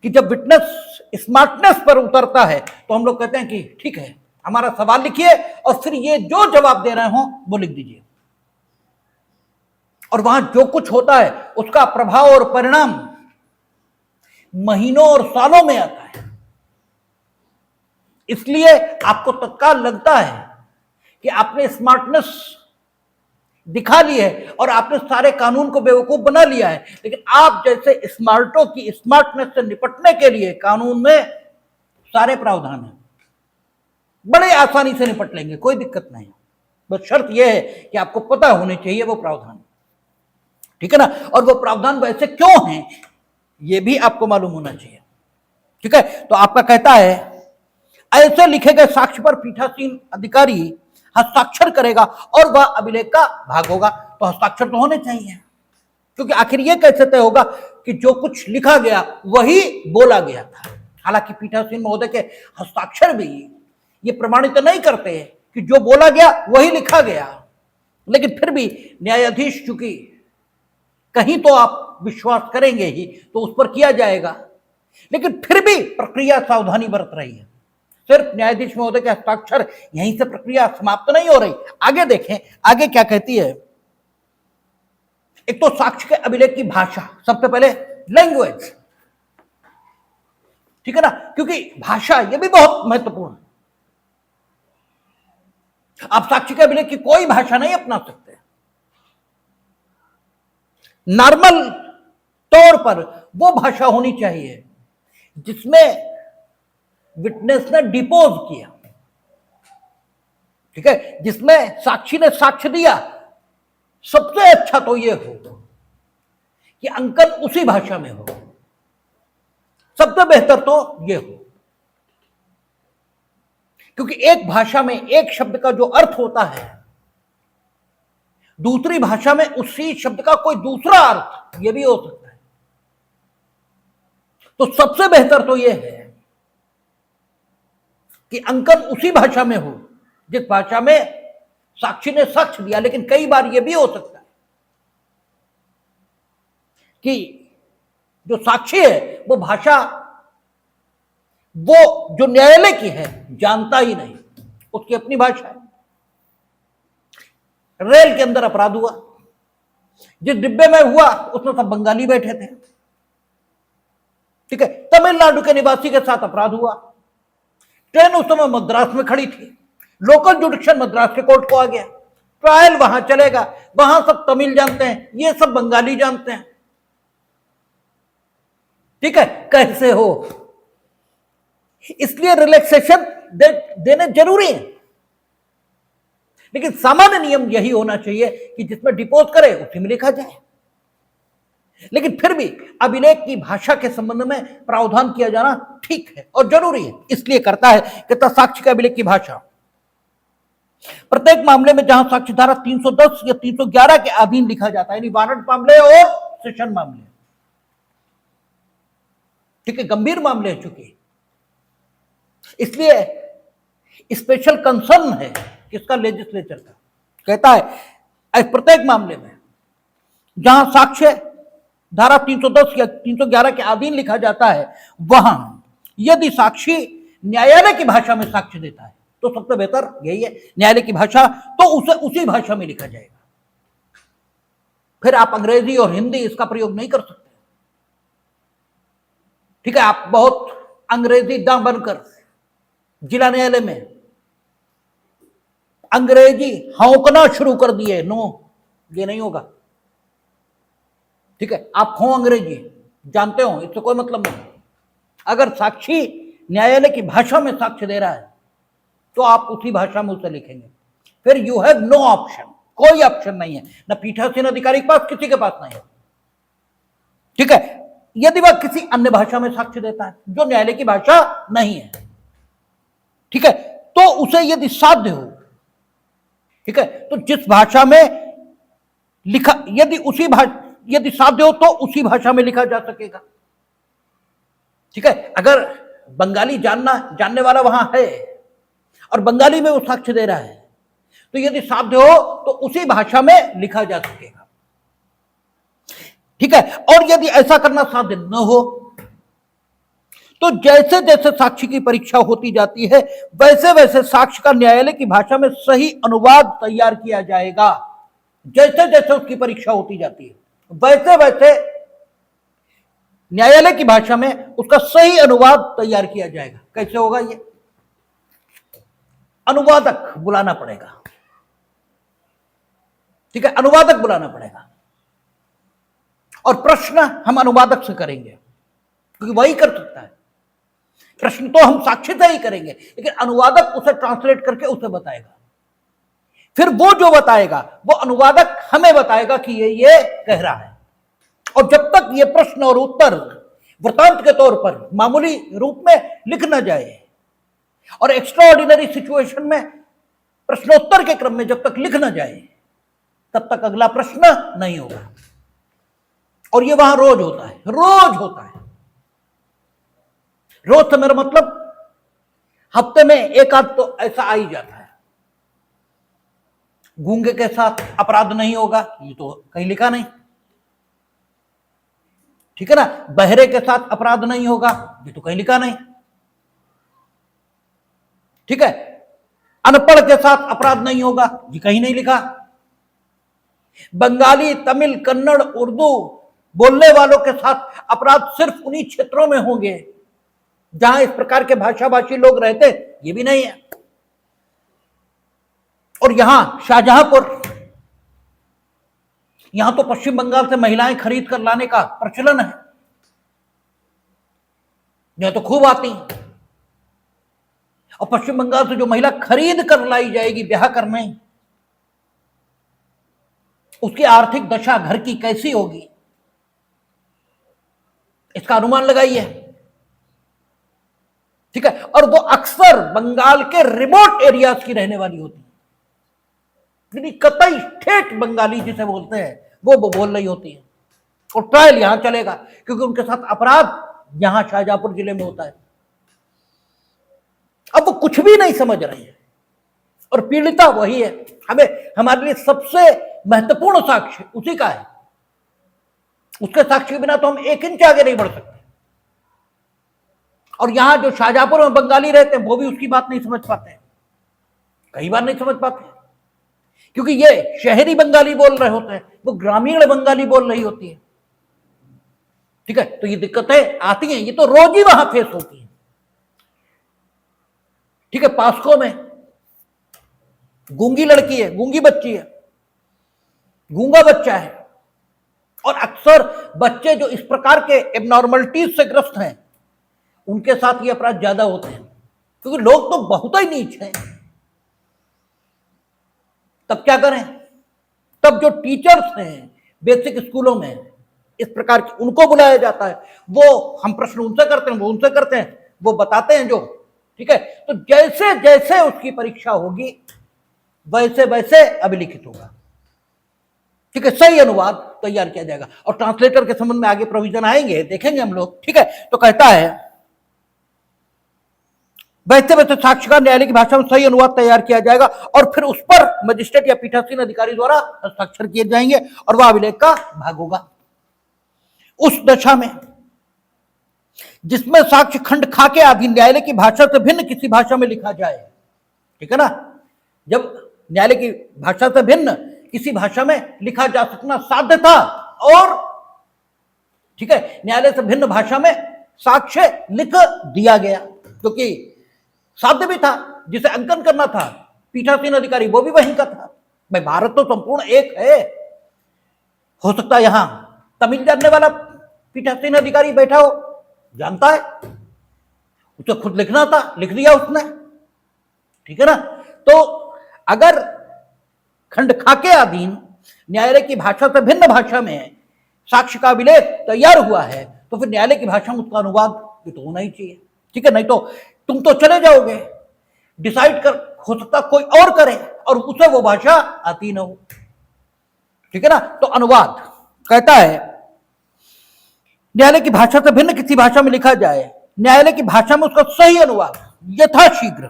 कि जब विटनेस स्मार्टनेस पर उतरता है तो हम लोग कहते हैं कि ठीक है, हमारा सवाल लिखिए और फिर ये जो जवाब दे रहे हो वो लिख दीजिए। और वहां जो कुछ होता है उसका प्रभाव और परिणाम महीनों और सालों में आता है। इसलिए आपको तत्काल लगता है कि आपने स्मार्टनेस दिखा ली है और आपने सारे कानून को बेवकूफ बना लिया है, लेकिन आप जैसे स्मार्टों की स्मार्टनेस से निपटने के लिए कानून में सारे प्रावधान हैं, बड़े आसानी से निपट लेंगे, कोई दिक्कत नहीं। बस शर्त यह है कि आपको पता होने चाहिए वो प्रावधान, ठीक है ना। और वो प्रावधान वैसे क्यों हैं ये भी आपको मालूम होना चाहिए, ठीक है। तो आपका कहता है ऐसे लिखे गए साक्ष्य पर पीठासीन अधिकारी हस्ताक्षर करेगा और वह अभिलेख का भाग होगा। तो हस्ताक्षर तो होने चाहिए, क्योंकि आखिर यह कैसे तय होगा कि जो कुछ लिखा गया वही बोला गया था। हालांकि पीठासीन महोदय के हस्ताक्षर भी ये प्रमाणित नहीं करते कि जो बोला गया वही लिखा गया, लेकिन फिर भी न्यायाधीश चूंकि कहीं तो आप विश्वास करेंगे ही तो उस पर किया जाएगा, लेकिन फिर भी प्रक्रिया सावधानी बरत रही है। सिर्फ न्यायाधीश महोदय के हस्ताक्षर यहीं से प्रक्रिया समाप्त नहीं हो रही। आगे देखें, आगे क्या कहती है। एक तो साक्ष्य के अभिलेख की भाषा, सबसे पहले लैंग्वेज, ठीक है ना, क्योंकि भाषा यह भी बहुत महत्वपूर्ण है। आप साक्ष्य के अभिलेख की कोई भाषा नहीं अपना सकते। नॉर्मल तौर पर वो भाषा होनी चाहिए जिसमें विटनेस ने डिपोज किया, ठीक है, जिसमें साक्षी ने साक्ष्य दिया। सबसे अच्छा तो यह हो कि अंकन उसी भाषा में हो, सबसे बेहतर तो यह हो, क्योंकि एक भाषा में एक शब्द का जो अर्थ होता है दूसरी भाषा में उसी शब्द का कोई दूसरा अर्थ यह भी हो सकता है। तो सबसे बेहतर तो यह है कि अंकन उसी भाषा में हो जिस भाषा में साक्षी ने साक्ष्य दिया। लेकिन कई बार यह भी हो सकता है कि जो साक्षी है वो भाषा वो जो न्यायालय की है जानता ही नहीं, उसकी अपनी भाषा है। रेल के अंदर अपराध हुआ, जिस डिब्बे में हुआ उसमें सब बंगाली बैठे थे, ठीक है। तमिलनाडु के निवासी के साथ अपराध हुआ, ट्रेन उस समय मद्रास में खड़ी थी, लोकल जुडिक्शन मद्रास के कोर्ट को आ गया, ट्रायल वहां चलेगा, वहां सब तमिल जानते हैं, ये सब बंगाली जानते हैं, ठीक है। कैसे हो, इसलिए रिलैक्सेशन देने जरूरी है, लेकिन सामान्य नियम यही होना चाहिए कि जिसमें डिपोज करे उसी में लिखा जाए। लेकिन फिर भी अभिलेख की भाषा के संबंध में प्रावधान किया जाना ठीक है और जरूरी है, इसलिए करता है कि साक्ष्य के अभिलेख की भाषा प्रत्येक मामले में जहां साक्ष्य धारा 310 या 311 के अधीन लिखा जाता है, यानी वारंट मामले और सेशन मामले, ठीक है, गंभीर मामले हैं चूंकि, इसलिए स्पेशल कंसर्न है किसका, लेजिस्लेचर का। कहता है प्रत्येक मामले में जहां साक्ष्य धारा 310 या 311 के अधीन लिखा जाता है वहां यदि साक्षी न्यायालय की भाषा में साक्ष्य देता है तो सबसे बेहतर यही है, न्यायालय की भाषा, तो उसे उसी भाषा में लिखा जाएगा। फिर आप अंग्रेजी और हिंदी इसका प्रयोग नहीं कर सकते, ठीक है। आप बहुत अंग्रेजी दां बनकर जिला न्यायालय में अंग्रेजी हौंकना शुरू कर दिए, नो, ये नहीं होगा, ठीक है। आप हो अंग्रेजी जानते हो, इससे कोई मतलब नहीं। अगर साक्षी न्यायालय की भाषा में साक्ष्य दे रहा है तो आप उसी भाषा में उसे लिखेंगे। फिर यू हैव नो ऑप्शन, कोई ऑप्शन नहीं है, ना पीठासीन अधिकारी के पास, किसी के पास नहीं है, ठीक है, यदि वह किसी अन्य भाषा में साक्ष्य देता है जो न्यायालय की भाषा नहीं है, ठीक है, तो उसे यदि साध्य हो, ठीक है, तो जिस भाषा में लिखा, यदि साध्य हो तो उसी भाषा में लिखा जा सकेगा। ठीक है, अगर बंगाली जानने वाला वहां है और बंगाली में वो साक्ष्य दे रहा है, तो यदि साध्य हो तो उसी भाषा में लिखा जा सकेगा। ठीक है, और यदि ऐसा करना साध्य न हो तो जैसे जैसे साक्ष्य की परीक्षा होती जाती है वैसे वैसे साक्ष्य का न्यायालय की भाषा में सही अनुवाद तैयार किया जाएगा। जैसे जैसे उसकी परीक्षा होती जाती है वैसे वैसे न्यायालय की भाषा में उसका सही अनुवाद तैयार किया जाएगा। कैसे होगा ये? अनुवादक बुलाना पड़ेगा। ठीक है, अनुवादक बुलाना पड़ेगा और प्रश्न हम अनुवादक से करेंगे क्योंकि वही कर सकता है। प्रश्न तो हम साक्षी से ही करेंगे लेकिन अनुवादक उसे ट्रांसलेट करके उसे बताएगा। फिर वो जो बताएगा वो अनुवादक हमें बताएगा कि ये कह रहा है। और जब तक ये प्रश्न और उत्तर वृत्तांत के तौर पर मामूली रूप में लिख न जाए और एक्स्ट्रा ऑर्डिनरी सिचुएशन में प्रश्नोत्तर के क्रम में जब तक लिख न जाए तब तक अगला प्रश्न नहीं होगा। और ये वहां रोज होता है, रोज होता है। रोज से मेरा मतलब हफ्ते में एक आध तो ऐसा आ ही जाता है। गूंगे के साथ अपराध नहीं होगा, ये तो कहीं लिखा नहीं। ठीक है ना, बहरे के साथ अपराध नहीं होगा, ये तो कहीं लिखा नहीं। ठीक है, अनपढ़ के साथ अपराध नहीं होगा, ये कहीं नहीं लिखा। बंगाली, तमिल, कन्नड़, उर्दू बोलने वालों के साथ अपराध सिर्फ उन्हीं क्षेत्रों में होंगे जहां इस प्रकार के भाषाभाषी लोग रहते, ये भी नहीं है। और यहां शाहजहांपुर, यहां तो पश्चिम बंगाल से महिलाएं खरीद कर लाने का प्रचलन है, यह तो खूब आती हैं। और पश्चिम बंगाल से जो महिला खरीद कर लाई जाएगी ब्याह करने, उसकी आर्थिक दशा घर की कैसी होगी, इसका अनुमान लगाइए। ठीक है, और वो अक्सर बंगाल के रिमोट एरियाज की रहने वाली होती है, कतई ठेठ बंगाली जिसे बोलते हैं वो बोल रही होती है। और ट्रायल यहां चलेगा क्योंकि उनके साथ अपराध यहां शाहजहांपुर जिले में होता है। अब वो कुछ भी नहीं समझ रहे हैं और पीड़िता वही है। हमारे लिए सबसे महत्वपूर्ण साक्ष्य उसी का है। उसके साक्ष्य के बिना तो हम एक इंच आगे नहीं बढ़ सकते। और यहां जो शाहजहांपुर में बंगाली रहते हैं वो भी उसकी बात नहीं समझ पाते हैं, कई बार नहीं समझ पाते हैं, क्योंकि ये शहरी बंगाली बोल रहे होते हैं, वो ग्रामीण बंगाली बोल रही होती है। ठीक है, तो ये दिक्कतें आती हैं, ये तो रोज ही वहां फेस होती है। ठीक है, पास्को में गूंगी लड़की है, गूंगी बच्ची है, गूंगा बच्चा है। और अक्सर बच्चे जो इस प्रकार के एबनॉर्मलिटीज से ग्रस्त हैं उनके साथ ये अपराध ज्यादा होते हैं, क्योंकि लोग तो बहुत ही नीच हैं। तब क्या करें? तब जो टीचर्स हैं बेसिक स्कूलों में इस प्रकार के, उनको बुलाया जाता है। वो हम प्रश्न उनसे करते हैं, वो उनसे करते हैं, वो बताते हैं जो। ठीक है, तो जैसे जैसे उसकी परीक्षा होगी वैसे वैसे अभिलिखित होगा। ठीक है, सही अनुवाद तैयार किया जाएगा। और ट्रांसलेटर के संबंध में आगे प्रोविजन आएंगे, देखेंगे हम लोग। ठीक है, तो कहता है वैसे वैसे साक्ष्य का न्यायालय की भाषा में सही अनुवाद तैयार किया जाएगा और फिर उस पर मजिस्ट्रेट या पीठासीन अधिकारी द्वारा हस्ताक्षर किए जाएंगे और वह अभिलेख का भाग होगा। उस दशा में जिसमें साक्ष्य खंड खा के अधीन न्यायालय की भाषा से भिन्न किसी भाषा में लिखा जाए, ठीक है ना, जब न्यायालय की भाषा से भिन्न किसी भाषा में लिखा जा सकना साध्य था और ठीक है न्यायालय से भिन्न भाषा में साक्ष्य लिख दिया गया, क्योंकि साध्य भी था, जिसे अंकन करना था पीठासीन अधिकारी वो भी वहीं का था। भाई भारत तो संपूर्ण एक है, हो सकता है यहां तमिल जानने वाला पीठासीन अधिकारी बैठा हो, जानता है, उसे खुद लिखना था, लिख दिया उसने। ठीक है ना, तो अगर खंड खा के अधीन न्यायालय की भाषा से भिन्न भाषा में साक्ष्य का अभिलेख तैयार हुआ है तो फिर न्यायालय की भाषा में उसका अनुवाद भी तो होना ही चाहिए, ठीक है। नहीं तो तुम तो चले जाओगे, डिसाइड कर हो सकता कोई और करे और उसे वो भाषा आती ना हो, ठीक है ना। तो अनुवाद कहता है न्यायालय की भाषा से भिन्न किसी भाषा में लिखा जाए, न्यायालय की भाषा में उसका सही अनुवाद यथाशीघ्र,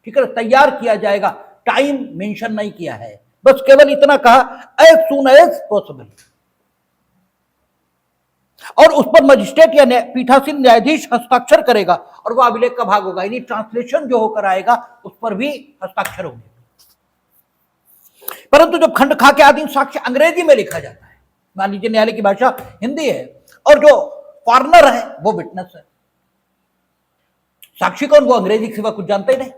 ठीक है, तैयार किया जाएगा। टाइम मेंशन नहीं किया है, बस केवल इतना कहा एज सून एज पॉसिबल, और उस पर मजिस्ट्रेट या पीठासीन न्यायाधीश हस्ताक्षर करेगा और वह अभिलेख का भाग होगा। यानी ट्रांसलेशन जो होकर आएगा उस पर भी हस्ताक्षर होंगे। परंतु जब खंड खा के आदि साक्ष्य अंग्रेजी में लिखा जाता है, मान लीजिए न्यायालय की भाषा हिंदी है और जो फॉरनर है वो विटनेस है, साक्षी कौन, वो अंग्रेजी के सिवा कुछ जानते ही नहीं,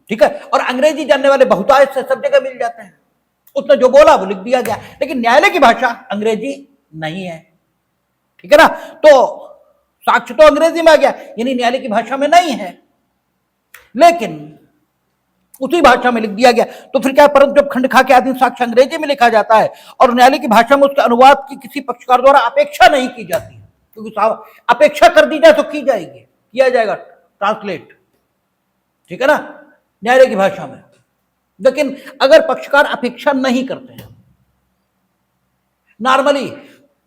ठीक है। और अंग्रेजी जानने वाले बहुतायत से सब जगह मिल जाते हैं, उसने जो बोला वो लिख दिया गया। लेकिन न्यायालय की भाषा अंग्रेजी नहीं है, ठीक है ना। तो साक्ष्य तो अंग्रेजी में आ गया, यानी न्यायालय की भाषा में नहीं है, लेकिन उसी भाषा में लिख दिया गया। तो फिर क्या, परंतु जब खंड खा के आदि साक्ष्य अंग्रेजी में लिखा जाता है और न्यायालय की भाषा में उसके अनुवाद की किसी पक्षकार द्वारा अपेक्षा नहीं की जाती है, क्योंकि अपेक्षा कर दी जाए तो की जाएगी, किया जाएगा ट्रांसलेट, ठीक है ना, न्यायालय की भाषा में। लेकिन अगर पक्षकार अपेक्षा नहीं करते हैं, नॉर्मली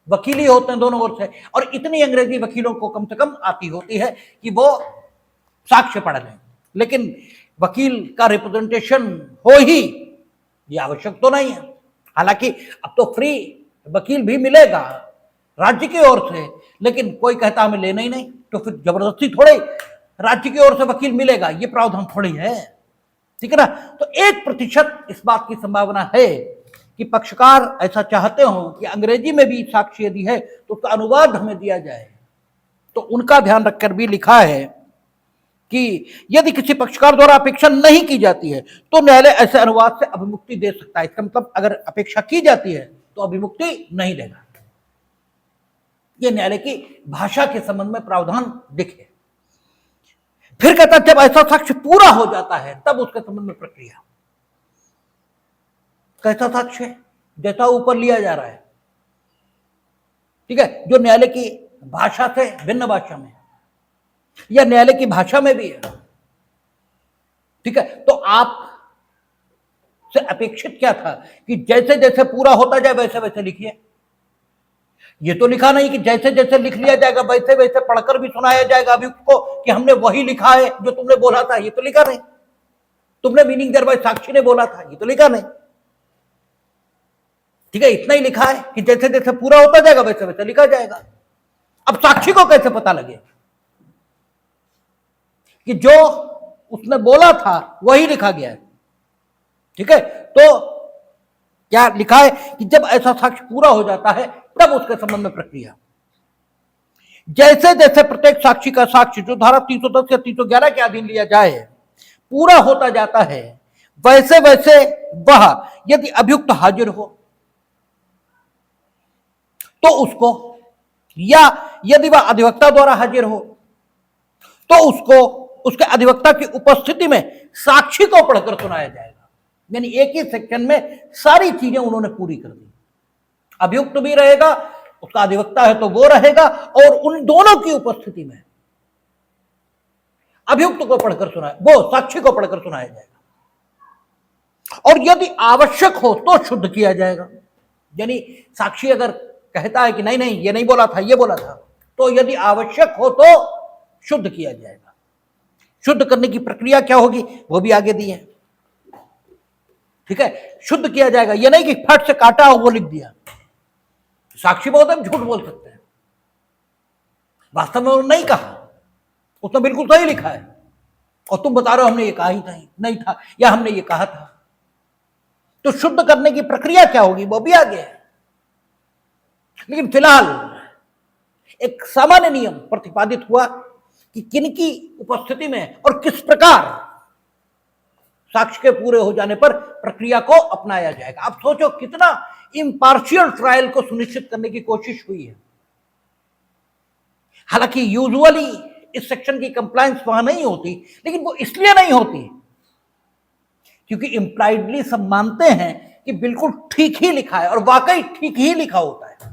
वकीली होते हैं दोनों ओर से, और इतनी अंग्रेजी वकीलों को कम से कम आती होती है कि वो साक्ष्य पढ़ लें, लेकिन वकील का रिप्रेजेंटेशन हो ही ये आवश्यक तो नहीं है। हालांकि अब तो फ्री वकील भी मिलेगा राज्य की ओर से, लेकिन कोई कहता हमें लेना ही नहीं, तो फिर जबरदस्ती थोड़े राज्य की ओर से वकील मिलेगा, ये प्रावधान थोड़ी है, ठीक है ना। तो 1% इस बात की संभावना है कि पक्षकार ऐसा चाहते हो कि अंग्रेजी में भी साक्ष्य यदि है तो उसका अनुवाद हमें दिया जाए। तो उनका ध्यान रखकर भी लिखा है कि यदि किसी पक्षकार द्वारा अपेक्षा नहीं की जाती है तो न्यायालय ऐसे अनुवाद से अभिमुक्ति दे सकता है। इसका मतलब अगर अपेक्षा की जाती है तो अभिमुक्ति नहीं देगा। यह न्यायालय की भाषा के संबंध में प्रावधान दिखे। फिर कहता जब ऐसा साक्ष्य पूरा हो जाता है तब उसके संबंध में प्रक्रिया। कैसा साक्ष्य, जैसा ऊपर लिया जा रहा है, ठीक है, जो न्यायालय की भाषा से भिन्न भाषा में या न्यायालय की भाषा में भी है, ठीक है। तो आप से अपेक्षित क्या था कि जैसे जैसे पूरा होता जाए वैसे वैसे लिखिए। ये तो लिखा नहीं कि जैसे जैसे लिख लिया जाएगा वैसे वैसे पढ़कर भी सुनाया जाएगा अभियुक्त को कि हमने वही लिखा है जो तुमने बोला था। ये तो लिखा नहीं। तुमने मीनिंग देयर बाय साक्षी ने बोला था, ये तो लिखा नहीं, ठीक है। इतना ही लिखा है कि जैसे जैसे पूरा होता जाएगा वैसे वैसे लिखा जाएगा। अब साक्षी को कैसे पता लगे कि जो उसने बोला था वही लिखा गया है, ठीक है। तो क्या लिखा है कि जब ऐसा साक्ष्य पूरा हो जाता है तब उसके संबंध में प्रक्रिया। जैसे जैसे प्रत्येक साक्षी का साक्ष्य जो धारा 310 या 311 के अधीन लिया जाए पूरा होता जाता है, वैसे वैसे वह यदि अभियुक्त हाजिर हो तो उसको, या यदि वह अधिवक्ता द्वारा हाजिर हो तो उसको उसके अधिवक्ता की उपस्थिति में साक्षी को पढ़कर सुनाया जाएगा। यानी एक ही सेक्शन में सारी चीजें उन्होंने पूरी कर दी। अभियुक्त भी रहेगा, उसका अधिवक्ता है तो वो रहेगा, और उन दोनों की उपस्थिति में अभियुक्त को पढ़कर सुनाया, वो साक्षी को पढ़कर सुनाया जाएगा। और यदि आवश्यक हो तो शुद्ध किया जाएगा। यानी साक्षी अगर कहता है कि नहीं नहीं ये नहीं बोला था ये बोला था, तो यदि आवश्यक हो तो शुद्ध किया जाएगा। शुद्ध करने की प्रक्रिया क्या होगी वो भी आगे दी है, ठीक है। शुद्ध किया जाएगा, ये नहीं कि फट से काटा हो वो लिख दिया। साक्षी बहुत हम झूठ बोल सकते हैं, वास्तव में उन्होंने नहीं कहा, उसने बिल्कुल सही लिखा है और तुम बता रहे हो हमने ये कहा ही था, नहीं था, या हमने ये कहा था। तो शुद्ध करने की प्रक्रिया क्या होगी वो भी आगे है। लेकिन फिलहाल एक सामान्य नियम प्रतिपादित हुआ कि किनकी उपस्थिति में और किस प्रकार साक्ष्य के पूरे हो जाने पर प्रक्रिया को अपनाया जाएगा। अब सोचो कितना इम्पार्शियल ट्रायल को सुनिश्चित करने की कोशिश हुई है। हालांकि यूजुअली इस सेक्शन की कंप्लायंस वहां नहीं होती, लेकिन वो इसलिए नहीं होती क्योंकि इंप्लाइडली सब मानते हैं कि बिल्कुल ठीक ही लिखा है, और वाकई ठीक ही लिखा होता है।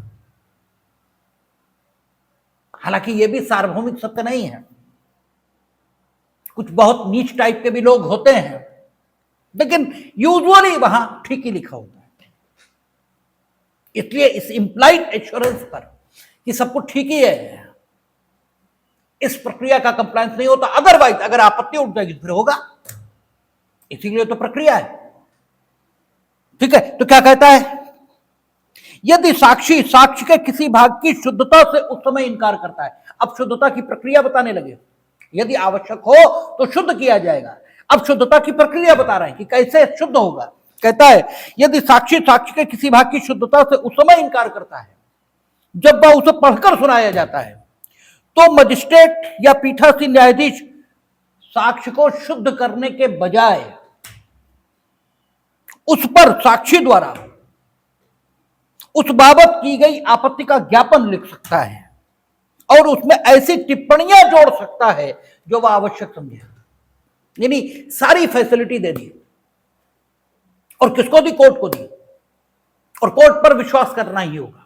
हालांकि यह भी सार्वभौमिक सत्य नहीं है, कुछ बहुत नीच टाइप के भी लोग होते हैं, लेकिन यूजुअली वहां ठीक ही लिखा होता है। इसलिए इस इंप्लाइड एश्योरेंस पर कि सब कुछ ठीक ही है, इस प्रक्रिया का कंप्लायंस नहीं होता। अदरवाइज अगर आपत्ति उठ जाएगी तो फिर होगा, इसीलिए तो प्रक्रिया है। ठीक है, तो क्या कहता है, यदि साक्षी साक्ष्य के किसी भाग की शुद्धता से उस समय इनकार करता है। अब शुद्धता की प्रक्रिया बताने लगे, यदि आवश्यक हो तो शुद्ध किया जाएगा। अब शुद्धता की प्रक्रिया बता रहे हैं कि कैसे शुद्ध होगा। कहता है, यदि साक्षी साक्ष्य के किसी भाग की शुद्धता से उस समय इनकार करता है जब वह उसे पढ़कर सुनाया जाता है, तो मजिस्ट्रेट या पीठासीन न्यायाधीश साक्ष्य को शुद्ध करने के बजाय उस पर साक्षी द्वारा उस बाबत की गई आपत्ति का ज्ञापन लिख सकता है और उसमें ऐसी टिप्पणियां जोड़ सकता है जो वह आवश्यक समझे। यानी सारी फैसिलिटी दे दी, और किसको दी? कोर्ट को दी, और कोर्ट पर विश्वास करना ही होगा।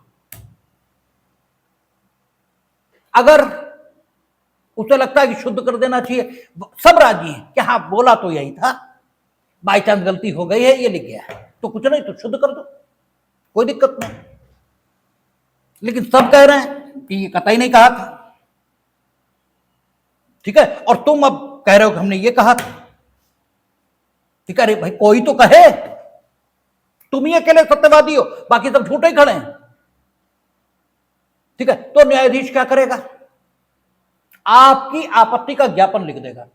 अगर उसे लगता है कि शुद्ध कर देना चाहिए, सब राजी हैं कि हाँ बोला तो यही था, बाई चांस गलती हो गई है, ये लिख गया है, तो कुछ नहीं, तो शुद्ध कर दो, कोई दिक्कत नहीं। लेकिन सब कह रहे हैं कि ये कतई नहीं कहा था। ठीक है, और तुम अब कह रहे हो कि हमने ये कहा था। ठीक है, अरे भाई कोई तो कहे, तुम ही अकेले सत्यवादी हो, बाकी सब झूठे ही खड़े हैं। ठीक है, तो न्यायाधीश क्या करेगा? आपकी आपत्ति का ज्ञापन लिख देगा।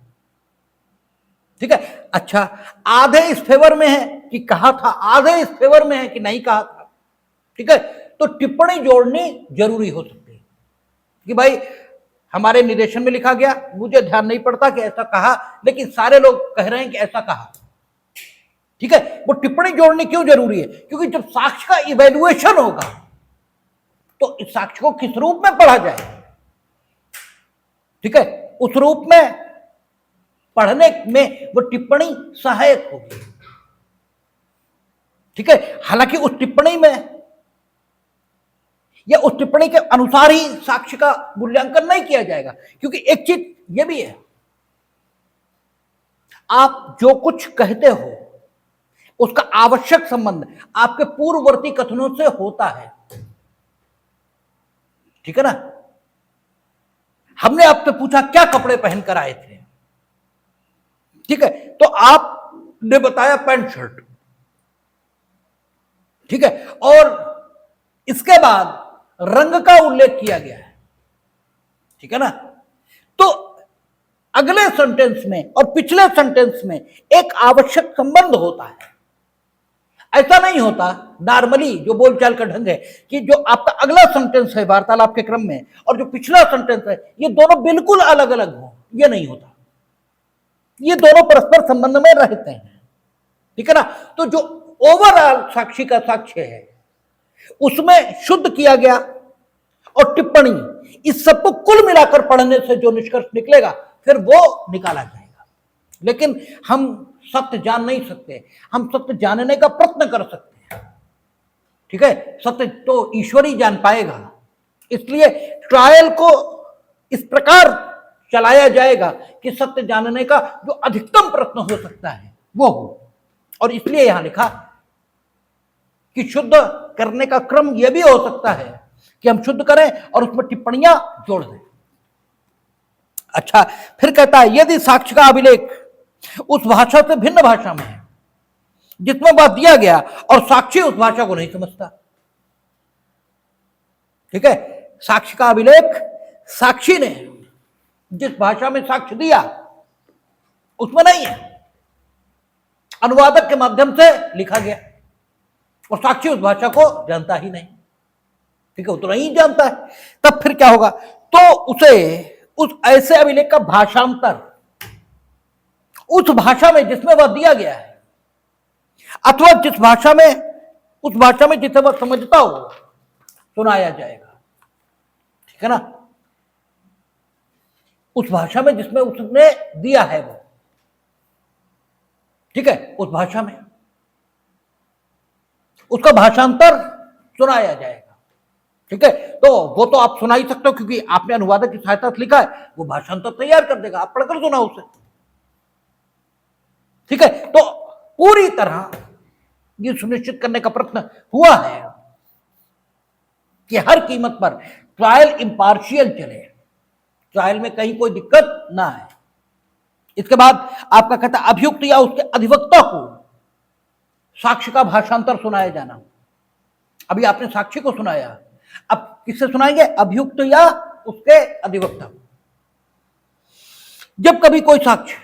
ठीक है, अच्छा आधे इस फेवर में है कि कहा था, आधे इस फेवर में है कि नहीं कहा था। ठीक है, तो टिप्पणी जोड़नी जरूरी हो सकती है कि भाई हमारे निर्देशन में लिखा गया, मुझे ध्यान नहीं पड़ता कि ऐसा कहा, लेकिन सारे लोग कह रहे हैं कि ऐसा कहा। ठीक है, वो टिप्पणी जोड़नी क्यों जरूरी है? क्योंकि जब साक्ष्य का इवेल्युएशन होगा तो इस साक्ष्य को किस रूप में पढ़ा जाए, ठीक है, उस रूप में पढ़ने में वो टिप्पणी सहायक होगी। ठीक है, हालांकि उस टिप्पणी में या उस टिप्पणी के अनुसार ही साक्ष्य का मूल्यांकन नहीं किया जाएगा, क्योंकि एक चीज यह भी है, आप जो कुछ कहते हो उसका आवश्यक संबंध आपके पूर्ववर्ती कथनों से होता है। ठीक है ना? हमने आपसे पूछा क्या कपड़े पहनकर आए थे, ठीक है, तो आपने बताया पैंट शर्ट। ठीक है, और इसके बाद रंग का उल्लेख किया गया है। ठीक है ना? तो अगले सेंटेंस में और पिछले सेंटेंस में एक आवश्यक संबंध होता है। ऐसा नहीं होता नॉर्मली जो बोलचाल का ढंग है कि जो आपका अगला सेंटेंस है वार्तालाप के क्रम में और जो पिछला सेंटेंस है ये दोनों बिल्कुल अलग अलग हो, ये नहीं होता, ये दोनों परस्पर संबंध में रहते हैं। ठीक है ना? तो जो ओवरऑल साक्षी का साक्ष्य है उसमें शुद्ध किया गया और टिप्पणी, इस सबको कुल मिलाकर पढ़ने से जो निष्कर्ष निकलेगा फिर वो निकाला जाएगा। लेकिन हम सत्य जान नहीं सकते, हम सत्य जानने का प्रयत्न कर सकते हैं। ठीक है, सत्य तो ईश्वर ही जान पाएगा, इसलिए ट्रायल को इस प्रकार चलाया जाएगा कि सत्य जानने का जो अधिकतम प्रयत्न हो सकता है वो हो। और इसलिए यहां लिखा कि शुद्ध करने का क्रम यह भी हो सकता है कि हम शुद्ध करें और उसमें टिप्पणियां जोड़ दें। अच्छा, फिर कहता है यदि साक्ष्य का अभिलेख उस भाषा से भिन्न भाषा में है जिसमें वह दिया गया और साक्षी उस भाषा को नहीं समझता। ठीक है, साक्ष्य का अभिलेख साक्षी ने जिस भाषा में साक्ष्य दिया उसमें नहीं है, अनुवादक के माध्यम से लिखा गया और साक्षी उस भाषा को जानता ही नहीं। ठीक है, वो तो नहीं जानता है, तब फिर क्या होगा? तो उसे उस ऐसे अभिलेख का भाषांतर उस भाषा में जिसमें वह दिया गया है अथवा जिस भाषा में उस भाषा में जिसे वह समझता हो सुनाया जाएगा। ठीक है ना? उस भाषा में जिसमें उसने दिया है वो, ठीक है, उस भाषा में उसका भाषांतर सुनाया जाएगा। ठीक है, तो वो तो आप सुना ही सकते हो क्योंकि आपने अनुवादक की सहायता से लिखा है, वो भाषांतर तैयार कर देगा, आप पढ़कर सुना उसे। ठीक है, तो पूरी तरह ये सुनिश्चित करने का प्रयत्न हुआ है कि हर कीमत पर ट्रायल इंपार्शियल चले, ट्रायल में कहीं कोई दिक्कत ना आए। इसके बाद आपका कहता है अभियुक्त या उसके अधिवक्ता को साक्ष्य का भाषांतर सुनाया जाना। अभी आपने साक्षी को सुनाया, अब किससे सुनाएंगे? अभियुक्त या उसके अधिवक्ता। जब कभी कोई साक्ष्य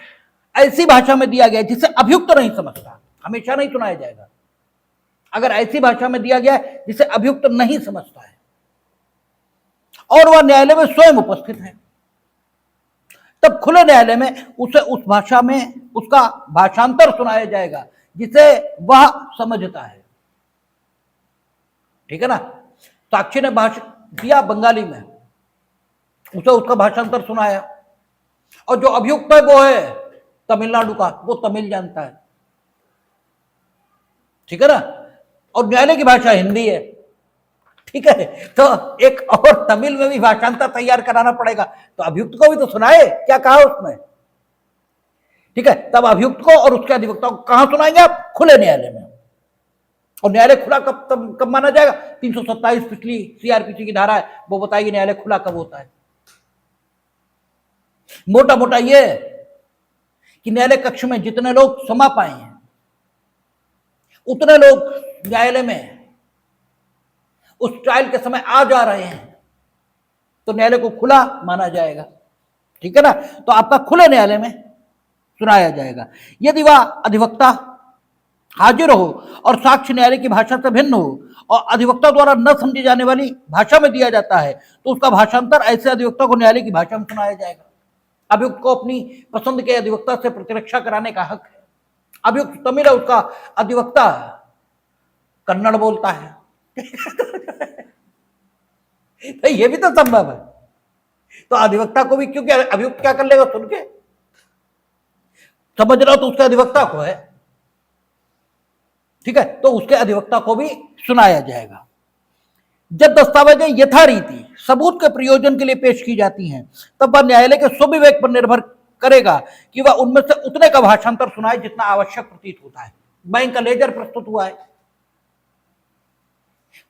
ऐसी भाषा में दिया गया जिसे अभियुक्त नहीं समझता, हमेशा नहीं सुनाया जाएगा। अगर ऐसी भाषा में दिया गया जिसे अभियुक्त नहीं समझता है और वह न्यायालय में स्वयं उपस्थित है, तब खुले न्यायालय में उसे उस भाषा में उसका भाषांतर सुनाया जाएगा जिसे वह समझता है। ठीक है ना? साक्षी ने भाषण दिया बंगाली में, उसे उसका भाषांतर सुनाया, और जो अभियुक्त है वो है तमिलनाडु का, वो तमिल जानता है। ठीक है ना? और न्यायालय की भाषा हिंदी है। ठीक है, तो एक और तमिल में भी भाषांतर तैयार कराना पड़ेगा, तो अभियुक्त को भी तो सुनाए क्या कहा उसमें। ठीक है, तब अभियुक्त को और उसके अधिवक्ता को कहां सुनाएंगे आप? खुले न्यायालय में। और न्यायालय खुला कब माना जाएगा? 327 पिछली सीआरपीसी की धारा है, वो बताएगी न्यायालय खुला कब होता है। मोटा मोटा ये कि न्यायालय कक्ष में जितने लोग समा पाए हैं उतने लोग न्यायालय में उस ट्रायल के समय आ जा रहे हैं, तो न्यायालय को खुला माना जाएगा। ठीक है ना? तो आपका खुले न्यायालय में सुनाया जाएगा। यदि वह अधिवक्ता हाजिर हो और साक्ष्य न्यायालय की भाषा से भिन्न हो और अधिवक्ता द्वारा न समझी जाने वाली भाषा में दिया जाता है, तो उसका भाषांतर ऐसे अधिवक्ता को न्यायालय की भाषा में सुनाया जाएगा। अभियुक्त को अपनी पसंद के अधिवक्ता से प्रतिरक्षा कराने का हक है। अभियुक्त तमिल है, उसका अधिवक्ता कन्नड़ बोलता है तो ये भी तो संभव है। तो अधिवक्ता को भी, क्योंकि अभियुक्त क्या कर लेगा? सुन के समझ रहा हो तो उसके अधिवक्ता को है। ठीक है, तो उसके अधिवक्ता को भी सुनाया जाएगा। जब दस्तावेजें यथारीति सबूत के प्रयोजन के लिए पेश की जाती हैं, तब वह न्यायालय के स्वविवेक पर निर्भर करेगा कि वह उनमें से उतने का भाषांतर सुनाए जितना आवश्यक प्रतीत होता है। बैंक का लेजर प्रस्तुत हुआ है,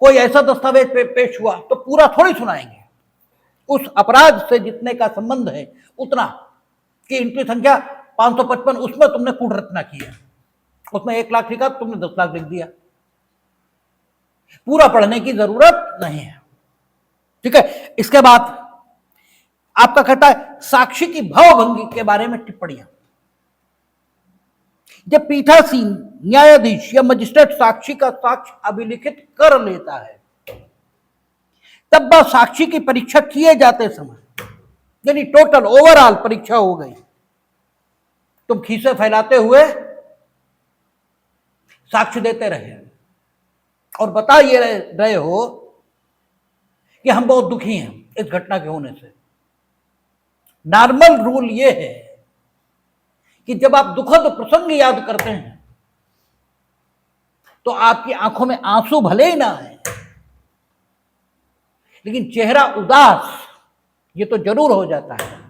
कोई ऐसा दस्तावेज पेश हुआ तो पूरा थोड़ी सुनाएंगे। उस अपराध से जितने का संबंध है उतना, कि एंट्री संख्या 555, उसमें तुमने कूट रचना की है, उसमें 1 लाख लिखा, तुमने 10 लाख लिख दिया, पूरा पढ़ने की जरूरत नहीं है। ठीक है, इसके बाद आपका कहता है साक्षी की भावभंगी के बारे में टिप्पणियां। जब पीठासीन न्यायाधीश या मजिस्ट्रेट साक्षी का साक्ष्य अभिलिखित कर लेता है, तब वह साक्षी की परीक्षा किए जाते समय, यानी टोटल ओवरऑल परीक्षा हो गई, तुम खीसे फैलाते हुए साक्ष्य देते रहे और बता ये रहे हो कि हम बहुत दुखी हैं इस घटना के होने से। नॉर्मल रूल ये है कि जब आप दुखद प्रसंग याद करते हैं तो आपकी आंखों में आंसू भले ही ना आए, लेकिन चेहरा उदास ये तो जरूर हो जाता है।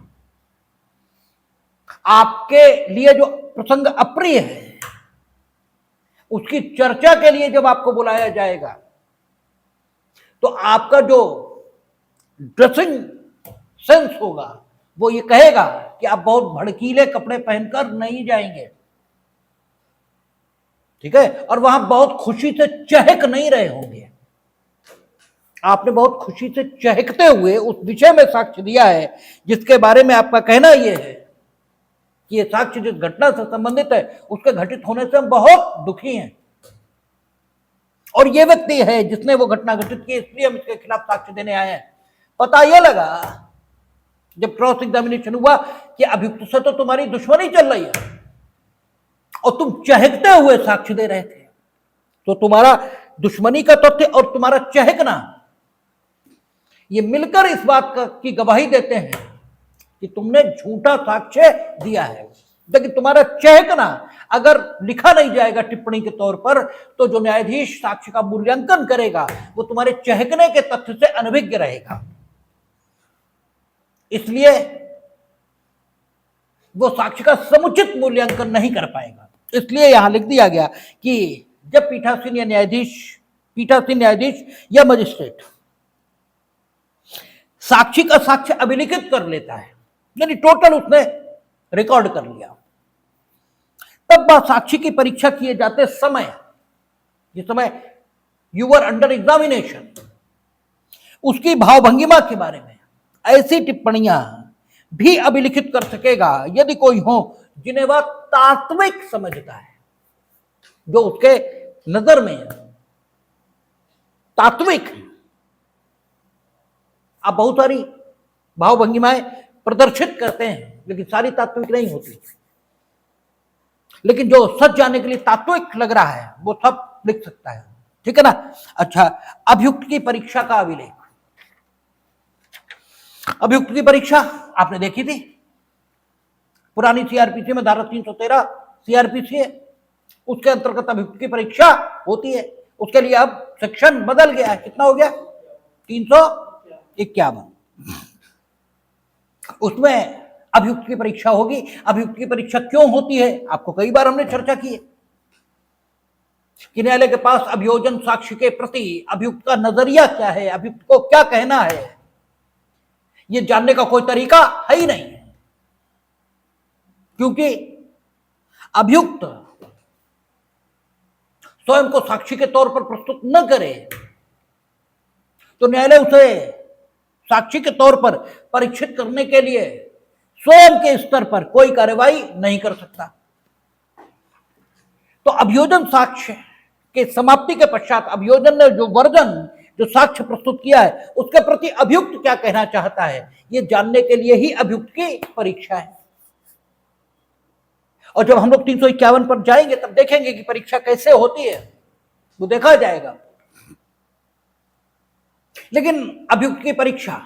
आपके लिए जो प्रसंग अप्रिय है उसकी चर्चा के लिए जब आपको बुलाया जाएगा तो आपका जो ड्रेसिंग सेंस होगा वो ये कहेगा कि आप बहुत भड़कीले कपड़े पहनकर नहीं जाएंगे। ठीक है, और वहां बहुत खुशी से चहक नहीं रहे होंगे। आपने बहुत खुशी से चहकते हुए उस विषय में साक्ष्य दिया है जिसके बारे में आपका कहना यह है कि यह साक्ष्य जिस घटना से संबंधित है उसके घटित होने से हम बहुत दुखी हैं, और यह व्यक्ति है जिसने वो घटना घटित की, इसलिए हम इसके खिलाफ साक्ष्य देने आए हैं। पता यह लगा जब क्रॉस एग्जामिनेशन हुआ कि अभियुक्त से तो तुम्हारी दुश्मनी चल रही है और तुम चहकते हुए साक्ष्य दे रहे थे, तो तुम्हारा दुश्मनी का तथ्य और तुम्हारा चहकना ये मिलकर इस बात की गवाही देते हैं कि तुमने झूठा साक्ष्य दिया है। लेकिन तुम्हारा चहकना अगर लिखा नहीं जाएगा टिप्पणी के तौर पर, तो जो न्यायाधीश साक्ष्य का मूल्यांकन करेगा वो तुम्हारे चहकने के तथ्य से अनभिज्ञ रहेगा, इसलिए वो साक्ष्य का समुचित मूल्यांकन नहीं कर पाएगा। इसलिए यहां लिख दिया गया कि जब पीठासीन न्यायाधीश या मजिस्ट्रेट साक्षी का साक्ष्य अभिलिखित कर लेता है, यानी टोटल उसने रिकॉर्ड कर लिया, तब वह साक्षी की परीक्षा किए जाते समय, जिस समय यू वर अंडर एग्जामिनेशन, उसकी भावभंगिमा के बारे में ऐसी टिप्पणियां भी अभिलिखित कर सकेगा यदि कोई हो जिन्हें वह तात्विक समझता है, जो उसके नजर में तात्विक है। आप बहुत सारी भावभंगिमाएं प्रदर्शित करते हैं, लेकिन सारी तात्विक नहीं होती, लेकिन जो सच जानने के लिए तात्विक लग रहा है वो सब लिख सकता है, ठीक है ना। अच्छा, अभियुक्त की परीक्षा का अभिलेख। अभियुक्त की परीक्षा आपने देखी थी, पुरानी सीआरपीसी में धारा 313 सीआरपीसी है, उसके अंतर्गत अभियुक्त की परीक्षा होती है। उसके लिए अब सेक्शन बदल गया है, कितना हो गया, 351। उसमें अभियुक्त की परीक्षा होगी। अभियुक्त की परीक्षा क्यों होती है, आपको कई बार हमने चर्चा की है कि न्यायालय के पास अभियोजन साक्ष्य के प्रति अभियुक्त का नजरिया क्या है, अभियुक्त को क्या कहना है, ये जानने का कोई तरीका है ही नहीं, क्योंकि अभियुक्त स्वयं को साक्षी के तौर पर प्रस्तुत न करे तो न्यायालय उसे साक्षी के तौर पर परीक्षित करने के लिए स्वयं के स्तर पर कोई कार्रवाई नहीं कर सकता। तो अभियोजन साक्ष्य के समाप्ति के पश्चात अभियोजन ने जो साक्ष्य प्रस्तुत किया है उसके प्रति अभियुक्त क्या कहना चाहता है, ये जानने के लिए ही अभियुक्त की परीक्षा है। और जब हम लोग 351 पर जाएंगे तब देखेंगे कि परीक्षा कैसे होती है, वो देखा जाएगा। लेकिन अभियुक्त की परीक्षा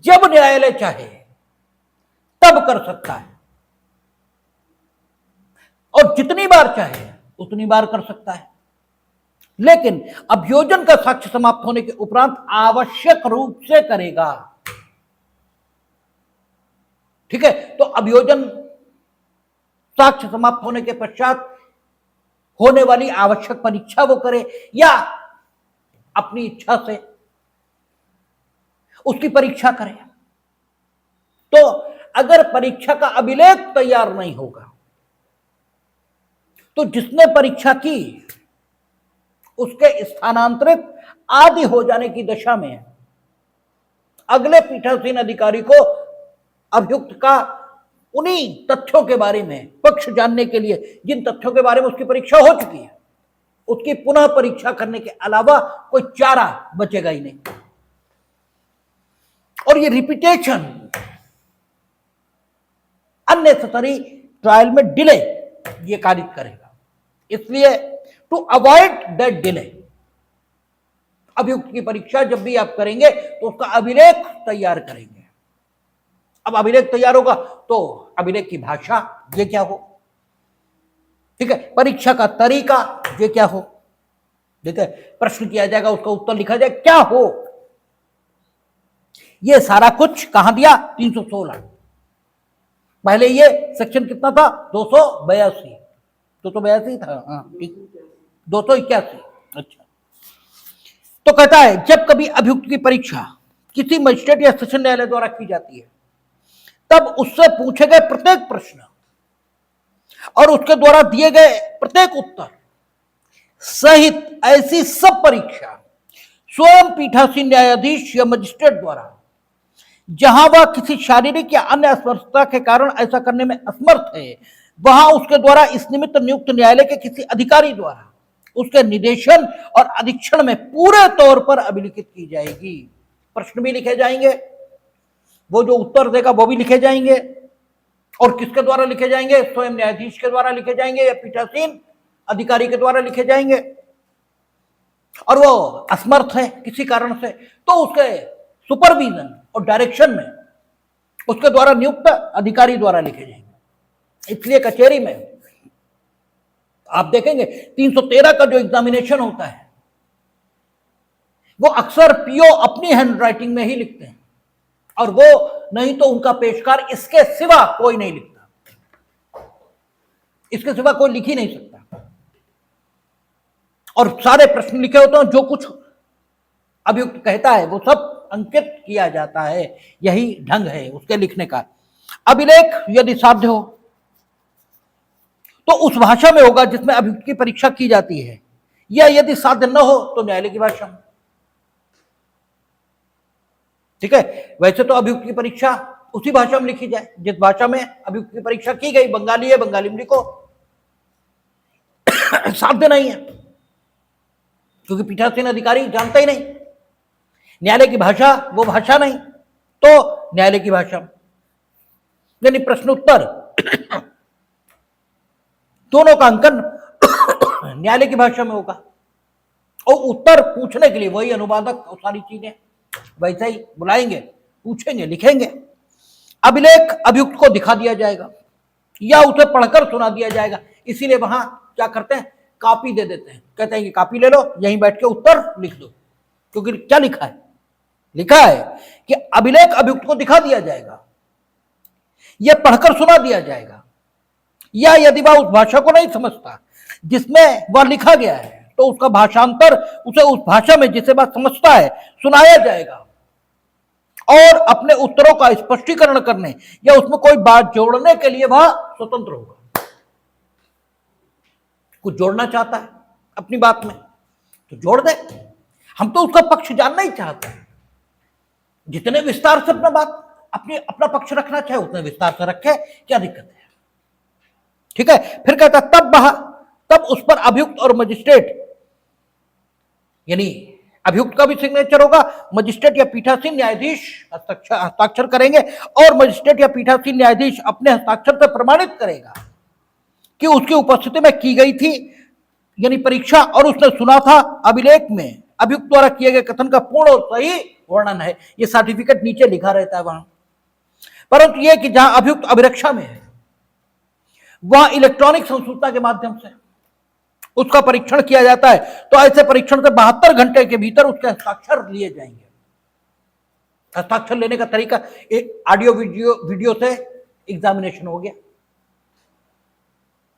जब न्यायालय चाहे तब कर सकता है, और जितनी बार चाहे उतनी बार कर सकता है, लेकिन अभियोजन का साक्ष्य समाप्त होने के उपरांत आवश्यक रूप से करेगा, ठीक है। तो अभियोजन साक्ष्य समाप्त होने के पश्चात होने वाली आवश्यक परीक्षा वो करे या अपनी इच्छा से उसकी परीक्षा करे। तो अगर परीक्षा का अभिलेख तैयार नहीं होगा तो जिसने परीक्षा की उसके स्थानांतरित आदि हो जाने की दशा में अगले पीठासीन अधिकारी को अभियुक्त का उन्हीं तथ्यों के बारे में पक्ष जानने के लिए जिन तथ्यों के बारे में उसकी परीक्षा हो चुकी है उसकी पुनः परीक्षा करने के अलावा कोई चारा बचेगा ही नहीं। और ये रिपीटेशन अननेसेसरी ट्रायल में डिले ये कारित करेगा, इसलिए टू अवॉइड दैट डिले अभियुक्त की परीक्षा जब भी आप करेंगे तो उसका अभिलेख तैयार करेंगे। अब अभिलेख तैयार होगा तो अभिलेख की भाषा ये क्या हो, ठीक है, परीक्षा का तरीका ये क्या हो, ठीक है, प्रश्न किया जाएगा उसका उत्तर लिखा जाए क्या हो, ये सारा कुछ कहां दिया 316। पहले ये सेक्शन कितना था 282 था, हाँ ठीक 281। अच्छा, तो कहता है जब कभी अभियुक्त की परीक्षा किसी मजिस्ट्रेट या सेशन न्यायालय द्वारा की जाती है तब उससे पूछे गए प्रत्येक प्रश्न और उसके द्वारा दिए गए प्रत्येक उत्तर सहित ऐसी सब परीक्षा स्वयं पीठासीन न्यायाधीश या मजिस्ट्रेट द्वारा जहां वह किसी शारीरिक या अन्य असमर्थता के कारण ऐसा करने में असमर्थ है वहां उसके द्वारा इस निमित्त नियुक्त न्यायालय के किसी अधिकारी द्वारा उसके निदेशन और अधीक्षण में पूरे तौर पर अभिलिखित की जाएगी। प्रश्न भी लिखे जाएंगे, वो जो उत्तर देगा वो भी लिखे जाएंगे, और किसके द्वारा लिखे जाएंगे, स्वयं न्यायाधीश के द्वारा लिखे जाएंगे या पीठासीन अधिकारी के द्वारा लिखे जाएंगे। और वो असमर्थ है किसी कारण से तो उसके सुपरविजन और डायरेक्शन में उसके द्वारा नियुक्त अधिकारी द्वारा लिखे जाएंगे। इसलिए कचहरी में आप देखेंगे 313 का जो एग्जामिनेशन होता है वो अक्सर पीओ अपनी हैंडराइटिंग में ही लिखते हैं, और वो नहीं तो उनका पेशकार इसके सिवा कोई नहीं लिखता, इसके सिवा कोई लिख ही नहीं सकता। और सारे प्रश्न लिखे होते हैं, जो कुछ अभियुक्त कहता है वो सब अंकित किया जाता है। यही ढंग है उसके लिखने का। अभिलेख यदि साध्य हो तो उस भाषा में होगा जिसमें अभियुक्त की परीक्षा की जाती है, या यदि साध्य न हो तो न्यायालय की भाषा में। ठीक है, वैसे तो अभियुक्त की परीक्षा उसी भाषा में लिखी जाए जिस भाषा में अभियुक्त की परीक्षा की गई। बंगाली है, बंगाली में लिखो। साध्य नहीं है क्योंकि पीठासीन अधिकारी जानता ही नहीं। न्यायालय की भाषा वो भाषा नहीं, तो न्यायालय की भाषा। यानी प्रश्न उत्तर दोनों का अंकन न्यायालय की भाषा में होगा, और उत्तर पूछने के लिए वही अनुवादक और सारी चीजें वैसे ही बुलाएंगे, पूछेंगे, लिखेंगे। अभिलेख अभियुक्त को दिखा दिया जाएगा या उसे पढ़कर सुना दिया जाएगा। इसीलिए वहां क्या करते हैं, कॉपी दे देते हैं, कहते हैं कि कॉपी ले लो, यहीं बैठ के उत्तर लिख दो। क्योंकि क्या लिखा है, लिखा है कि अभिलेख अभियुक्त को दिखा दिया जाएगा, यह पढ़कर सुना दिया जाएगा, या यदि वह उस भाषा को नहीं समझता जिसमें वह लिखा गया है तो उसका भाषांतर उसे उस भाषा में जिसे वह समझता है सुनाया जाएगा, और अपने उत्तरों का स्पष्टीकरण करने या उसमें कोई बात जोड़ने के लिए वह स्वतंत्र होगा। कुछ जोड़ना चाहता है अपनी बात में तो जोड़ दे, हम तो उसका पक्ष जानना ही चाहते हैं। जितने विस्तार से अपना पक्ष रखना चाहे उतने विस्तार से रखे, क्या दिक्कत है। ठीक है, फिर कहता तब उस पर अभियुक्त और मजिस्ट्रेट, यानी अभियुक्त का भी सिग्नेचर होगा, मजिस्ट्रेट या पीठासीन न्यायाधीश हस्ताक्षर करेंगे, और मजिस्ट्रेट या पीठासीन न्यायाधीश अपने हस्ताक्षर से प्रमाणित करेगा कि उसकी उपस्थिति में की गई थी यानी परीक्षा, और उसने सुना था। अभिलेख में अभियुक्त द्वारा किए गए कथन का पूर्ण और सही वर्णन है। ये सर्टिफिकेट नीचे लिखा रहता है वहां। परंतु यह कि जहां अभियुक्त अभिरक्षा में है वहां इलेक्ट्रॉनिक संसूचना के माध्यम से उसका परीक्षण किया जाता है, तो ऐसे परीक्षण से 72 घंटे के भीतर उसके हस्ताक्षर लिए जाएंगे। हस्ताक्षर लेने का तरीका एक ऑडियो वीडियो से एग्जामिनेशन हो गया।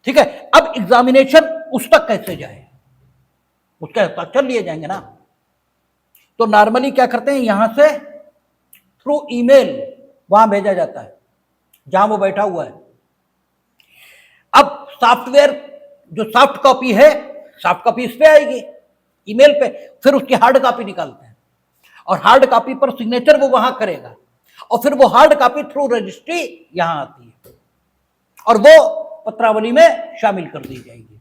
ठीक है, अब एग्जामिनेशन उस तक कैसे जाए, उसके हस्ताक्षर लिए जाएंगे ना। तो नॉर्मली क्या करते हैं, यहां से थ्रू ईमेल वहां भेजा जाता है जहां वो बैठा हुआ है। अब सॉफ्टवेयर जो सॉफ्ट कॉपी है, सॉफ्ट कॉपी इस पे आएगी ईमेल पे, फिर उसकी हार्ड कॉपी निकालते हैं और हार्ड कॉपी पर सिग्नेचर वो वहां करेगा, और फिर वो हार्ड कॉपी थ्रू रजिस्ट्री यहां आती है और वो पत्रावली में शामिल कर दी जाएगी।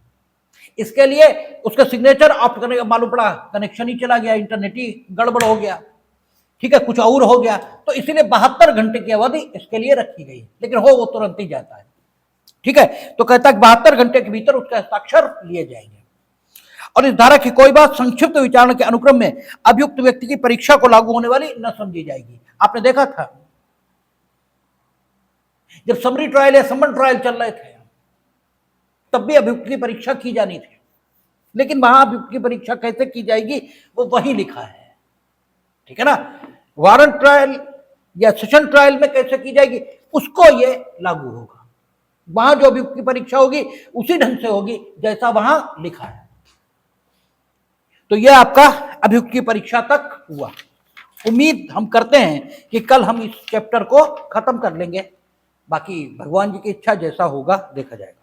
इसके लिए उसका सिग्नेचर ऑप्ट करने का मालूम पड़ा कनेक्शन ही चला गया, इंटरनेट ही गड़बड़ हो गया, ठीक है, कुछ और हो गया, तो इसीलिए 72 घंटे की अवधि इसके लिए रखी गई है। लेकिन वो तुरंत ही जाता है। ठीक है, तो कहता है 72 घंटे के भीतर उसके हस्ताक्षर लिए जाएंगे। और इस धारा की कोई बात संक्षिप्त विचारणा के अनुक्रम में अभियुक्त व्यक्ति की परीक्षा को लागू होने वाली न समझी जाएगी। आपने देखा था जब समरी ट्रायल या समन ट्रायल चल रहे थे तब भी अभियुक्त की परीक्षा की जानी थी, लेकिन वहां अभियुक्त की परीक्षा कैसे की जाएगी वो वही लिखा है। ठीक है ना, वारंट ट्रायल या सेशन ट्रायल में कैसे की जाएगी उसको ये लागू होगा। वहां जो अभियुक्त की परीक्षा होगी उसी ढंग से होगी जैसा वहां लिखा है। तो यह आपका अभियुक्त की परीक्षा तक हुआ। उम्मीद हम करते हैं कि कल हम इस चैप्टर को खत्म कर लेंगे। बाकी भगवान जी की इच्छा, जैसा होगा देखा जाएगा।